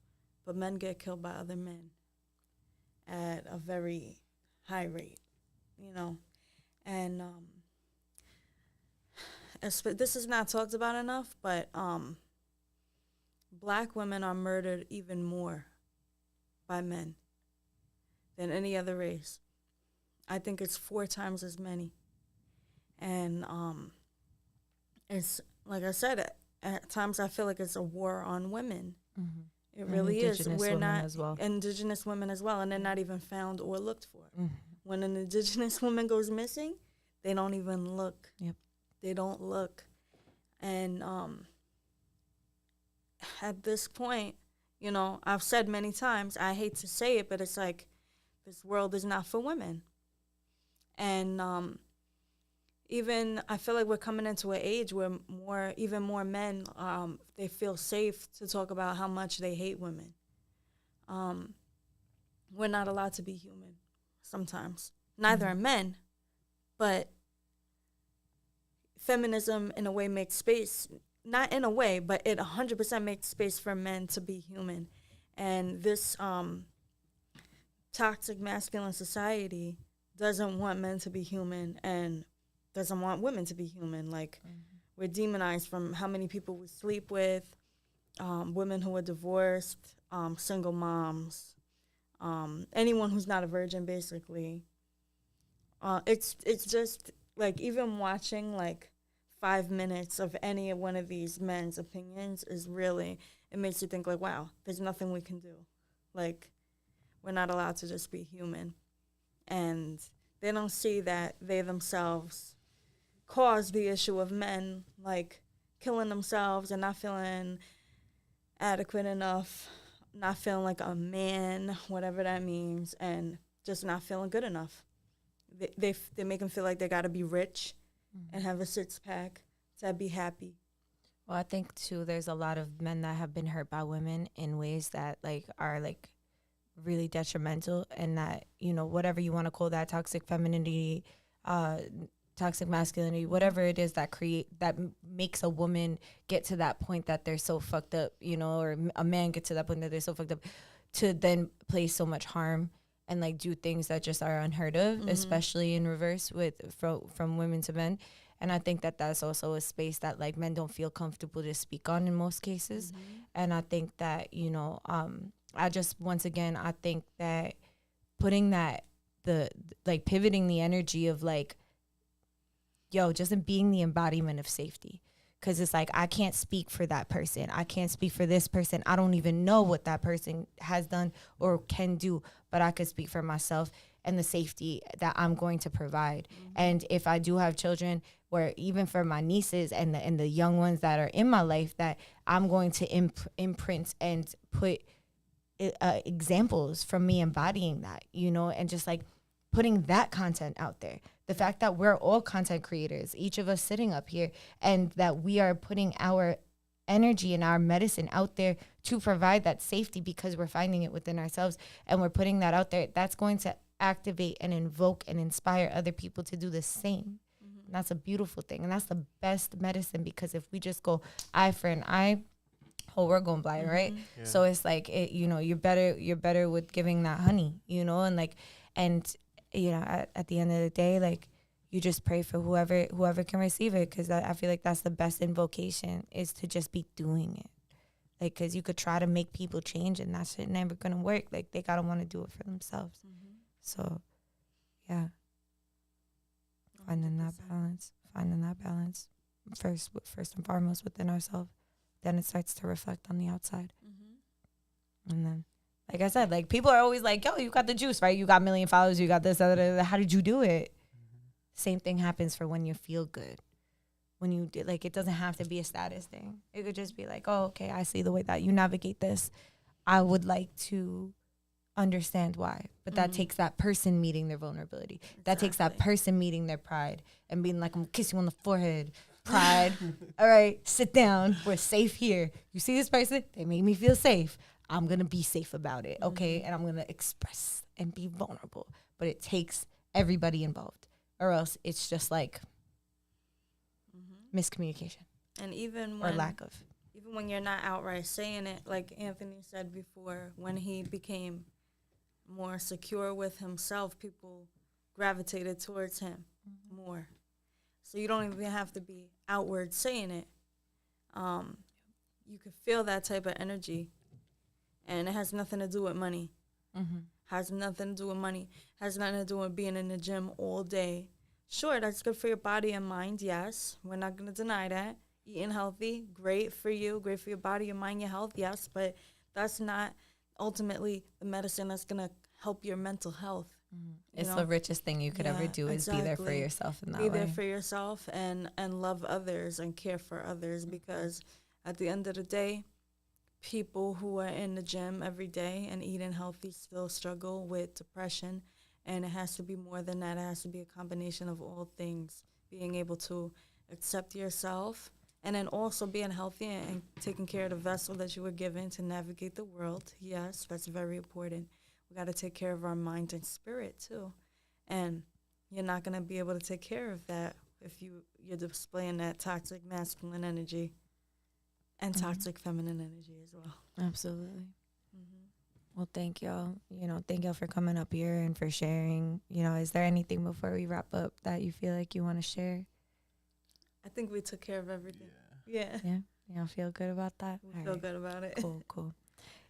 But men get killed by other men at a very high rate, you know. And this is not talked about enough, but black women are murdered even more by men than any other race. I think it's 4 times as many. And it's, like I said, at times I feel like it's a war on women. Mm-hmm. It really is. We're not as well. indigenous women as well, and they're not even found or looked for. Mm-hmm. When an indigenous woman goes missing, they don't even look. Yep. They don't look. And at this point, you know, I've said many times, I hate to say it, but it's like, this world is not for women. And even I feel like we're coming into an age where even more men, they feel safe to talk about how much they hate women. We're not allowed to be human sometimes. Neither are men, but feminism in a way makes space, not in a way, but it 100% makes space for men to be human. And this toxic masculine society doesn't want men to be human and doesn't want women to be human. Like, we're demonized from how many people we sleep with, women who are divorced, single moms, anyone who's not a virgin, basically. It's just, like, even watching, like, 5 minutes of any one of these men's opinions is really, it makes you think, like, wow, there's nothing we can do. Like, we're not allowed to just be human. And they don't see that they themselves cause the issue of men, like, killing themselves and not feeling adequate enough, not feeling like a man, whatever that means, and just not feeling good enough. They make them feel like they got to be rich and have a six-pack to be happy. Well, I think, too, there's a lot of men that have been hurt by women in ways that, like, are, like, really detrimental, and that, you know, whatever you want to call that, toxic femininity, toxic masculinity, whatever it is that makes a woman get to that point that they're so fucked up, you know, or a man get to that point that they're so fucked up, to then place so much harm and, like, do things that just are unheard of, especially in reverse from women to men. And I think that that's also a space that, like, men don't feel comfortable to speak on in most cases. And I think that, you know, I think that putting that, pivoting the energy of, like, yo, just being the embodiment of safety. Because it's like, I can't speak for that person. I can't speak for this person. I don't even know what that person has done or can do, but I could speak for myself and the safety that I'm going to provide. And if I do have children, where even for my nieces and the young ones that are in my life, that I'm going to imprint and put examples from me embodying that, you know, and just, like, putting that content out there. The fact that we're all content creators, each of us sitting up here, and that we are putting our energy and our medicine out there to provide that safety because we're finding it within ourselves, and we're putting that out there, that's going to activate and invoke and inspire other people to do the same. And that's a beautiful thing. And that's the best medicine, because if we just go eye for an eye, oh, we're going blind, right? Yeah. So it's like, you know, you're better with giving that honey, you know, and, like, and, you know, at the end of the day, like, you just pray for whoever can receive it, because I feel like that's the best invocation, is to just be doing it. Like, because you could try to make people change, and that shit never going to work. Like, they got to want to do it for themselves. So, yeah. Finding that balance first and foremost within ourselves. Then it starts to reflect on the outside. And then, like I said, like, people are always like, yo, you got the juice, right? You got 1 million followers, you got this, how did you do it? Same thing happens for when you feel good. When you do, like, it doesn't have to be a status thing. It could just be like, oh, okay, I see the way that you navigate this. I would like to understand why. But that takes that person meeting their vulnerability. Exactly. That takes that person meeting their pride and being like, I'm gonna kiss you on the forehead. Pride. All right, sit down. We're safe here. You see this person? They make me feel safe. I'm going to be safe about it, okay? And I'm going to express and be vulnerable. But it takes everybody involved, or else it's just like miscommunication. And even or when lack of. even when you're not outright saying it, like Anthony said before, when he became more secure with himself, people gravitated towards him more. So you don't even have to be outward saying it. You can feel that type of energy, and it has nothing to do with money. Has nothing to do with money. Has nothing to do with being in the gym all day. Sure, that's good for your body and mind, yes. We're not going to deny that. Eating healthy, great for you, great for your body, your mind, your health, yes. But that's not ultimately the medicine that's going to help your mental health. It's the richest thing you could ever do is be there for yourself in that way. Be there for yourself and love others and care for others, because at the end of the day, people who are in the gym every day and eating healthy still struggle with depression, and it has to be more than that. It has to be a combination of all things, being able to accept yourself and then also being healthy and taking care of the vessel that you were given to navigate the world. Yes, that's very important. We got to take care of our mind and spirit too, and you're not going to be able to take care of that if you're displaying that toxic masculine energy and toxic feminine energy as well. Absolutely. Well, thank y'all. Thank y'all for coming up here and for sharing. Is there anything before we wrap up that you feel like you want to share? I think we took care of everything. Yeah. Y'all feel good about that? We feel good about it. Cool.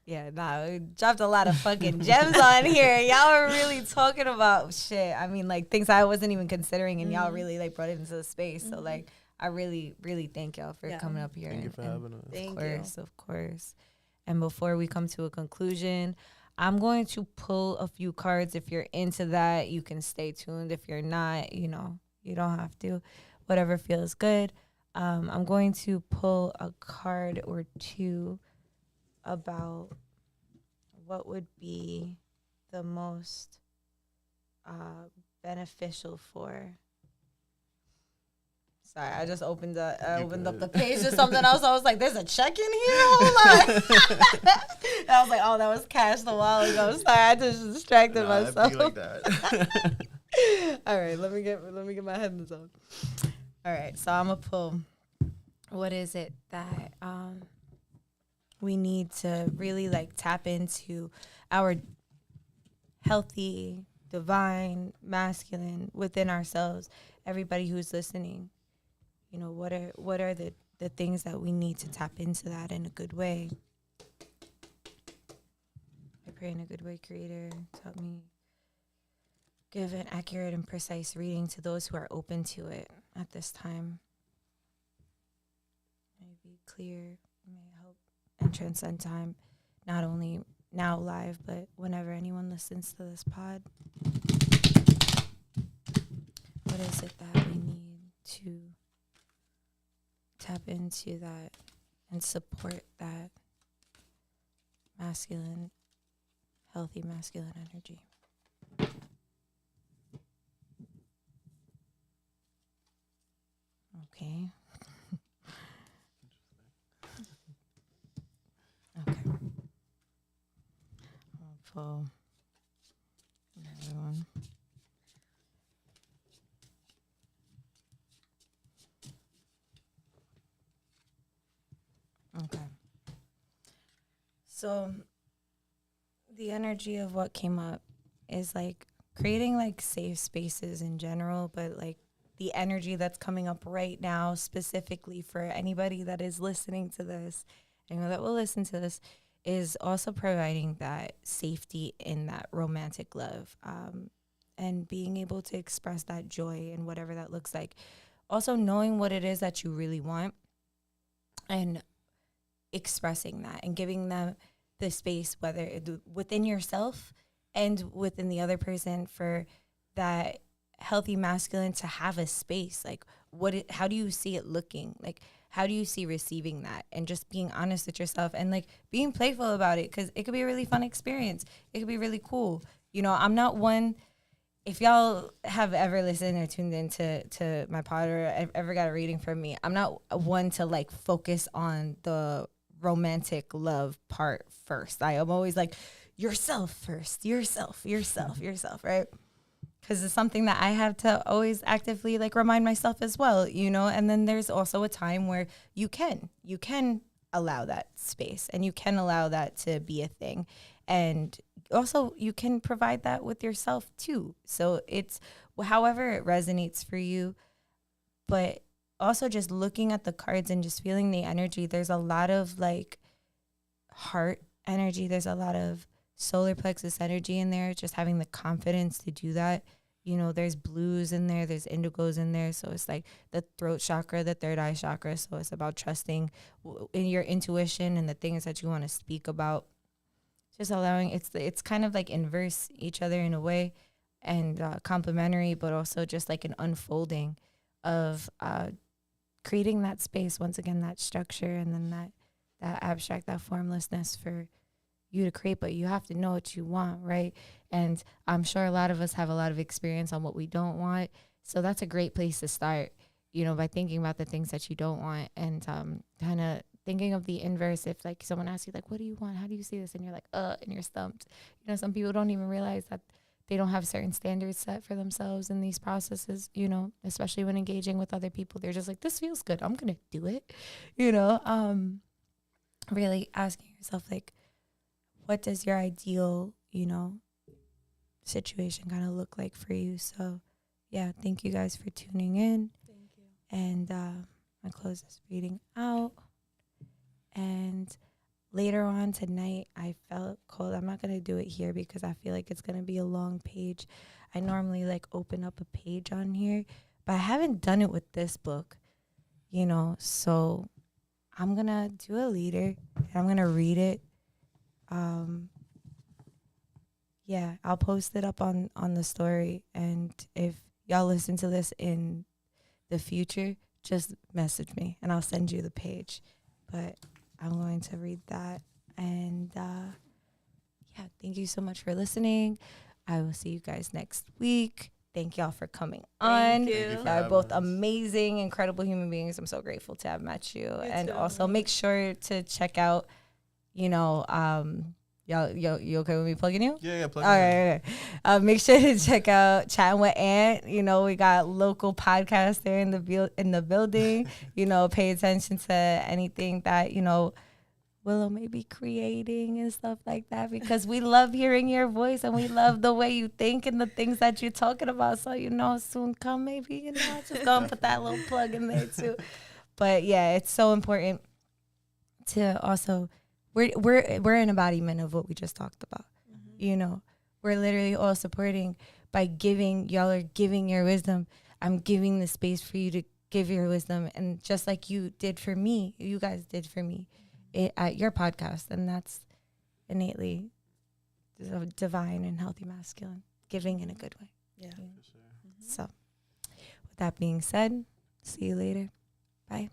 Yeah, we dropped a lot of fucking gems on here. Y'all are really talking about shit. I mean, like, things I wasn't even considering, and y'all really, like, brought it into the space. So, like, I really, really thank y'all for coming up here. Thank you for having us. Of course. And before we come to a conclusion, I'm going to pull a few cards. If you're into that, you can stay tuned. If you're not, you don't have to. Whatever feels good. I'm going to pull a card or two about what would be the most beneficial for. Sorry, I just opened up the page to something else. I was like, "There's a check in here." Hold on. I was like, "Oh, that was cashed a while ago." Sorry, I just distracted myself. I'd be like that. All right, let me get my headphones on. All right, so I'm gonna pull. What is it that we need to really like tap into our healthy, divine, masculine within ourselves? Everybody who's listening, what are the things that we need to tap into that in a good way? I pray in a good way, Creator, to help me give an accurate and precise reading to those who are open to it at this time. May it be clear, may it help and transcend time, not only now live, but whenever anyone listens to this pod. What is it that we need to tap into that and support that masculine, healthy masculine energy? Okay. Okay. I'll pull another one. Okay. So the energy of what came up is like creating like safe spaces in general, but like the energy that's coming up right now specifically for anybody that is listening to this, that will listen to this, is also providing that safety in that romantic love, and being able to express that joy and whatever that looks like. Also knowing what it is that you really want and expressing that and giving them the space, whether within yourself and within the other person, for that healthy masculine to have a space. Like, how do you see it looking? Like, how do you see receiving that? And just being honest with yourself and like being playful about it, because it could be a really fun experience. It could be really cool. I'm not one. If y'all have ever listened or tuned into my pod or ever got a reading from me, I'm not one to like focus on the romantic love part first. I am always like, yourself first, yourself, right? because it's something that I have to always actively like remind myself as well, and then there's also a time where you can allow that space and you can allow that to be a thing. And also you can provide that with yourself too. So it's however it resonates for you, but also just looking at the cards and just feeling the energy. There's a lot of like heart energy. There's a lot of solar plexus energy in there, just having the confidence to do that. There's blues in there, there's indigos in there. So it's like the throat chakra, the third eye chakra. So it's about trusting in your intuition and the things that you want to speak about. Just allowing, it's kind of like inverse each other in a way, and complementary, but also just like an unfolding of creating that space, once again, that structure, and then that abstract, that formlessness for you to create. But you have to know what you want, right? And I'm sure a lot of us have a lot of experience on what we don't want. So that's a great place to start, by thinking about the things that you don't want, and kind of thinking of the inverse. If like someone asks you like, what do you want? How do you see this? And you're like, and you're stumped. Some people don't even realize that they don't have certain standards set for themselves in these processes, especially when engaging with other people. They're just like, this feels good, I'm going to do it. Really asking yourself, like, what does your ideal, situation kind of look like for you? So, yeah, thank you guys for tuning in. Thank you. And I close this reading out. And later on tonight, I felt cold. I'm not going to do it here because I feel like it's going to be a long page. I normally like open up a page on here, but I haven't done it with this book, so I'm going to do a leader and I'm going to read it. Yeah, I'll post it up on the story. And if y'all listen to this in the future, just message me and I'll send you the page. But I'm going to read that. And yeah, thank you so much for listening. I will see you guys next week. Thank y'all for coming on. Thank you. Y'all are both amazing, incredible human beings. I'm so grateful to have met you. And too. also make sure to check out, y'all, you okay with me plugging you? Yeah, plug All in. right. Make sure to check out Chatting with Ant. We got local podcasts there in the building. Pay attention to anything that, Willow may be creating and stuff like that, because we love hearing your voice and we love the way you think and the things that you're talking about. So, soon come maybe, just go and put that little plug in there too. But yeah, it's so important to also, we're an embodiment of what we just talked about. Mm-hmm. We're literally all supporting by giving. Y'all are giving your wisdom. I'm giving the space for you to give your wisdom. And just like you did for me, you guys did for me at your podcast. And that's innately divine and healthy masculine, giving in a good way. Yeah. For sure. So with that being said, see you later. Bye.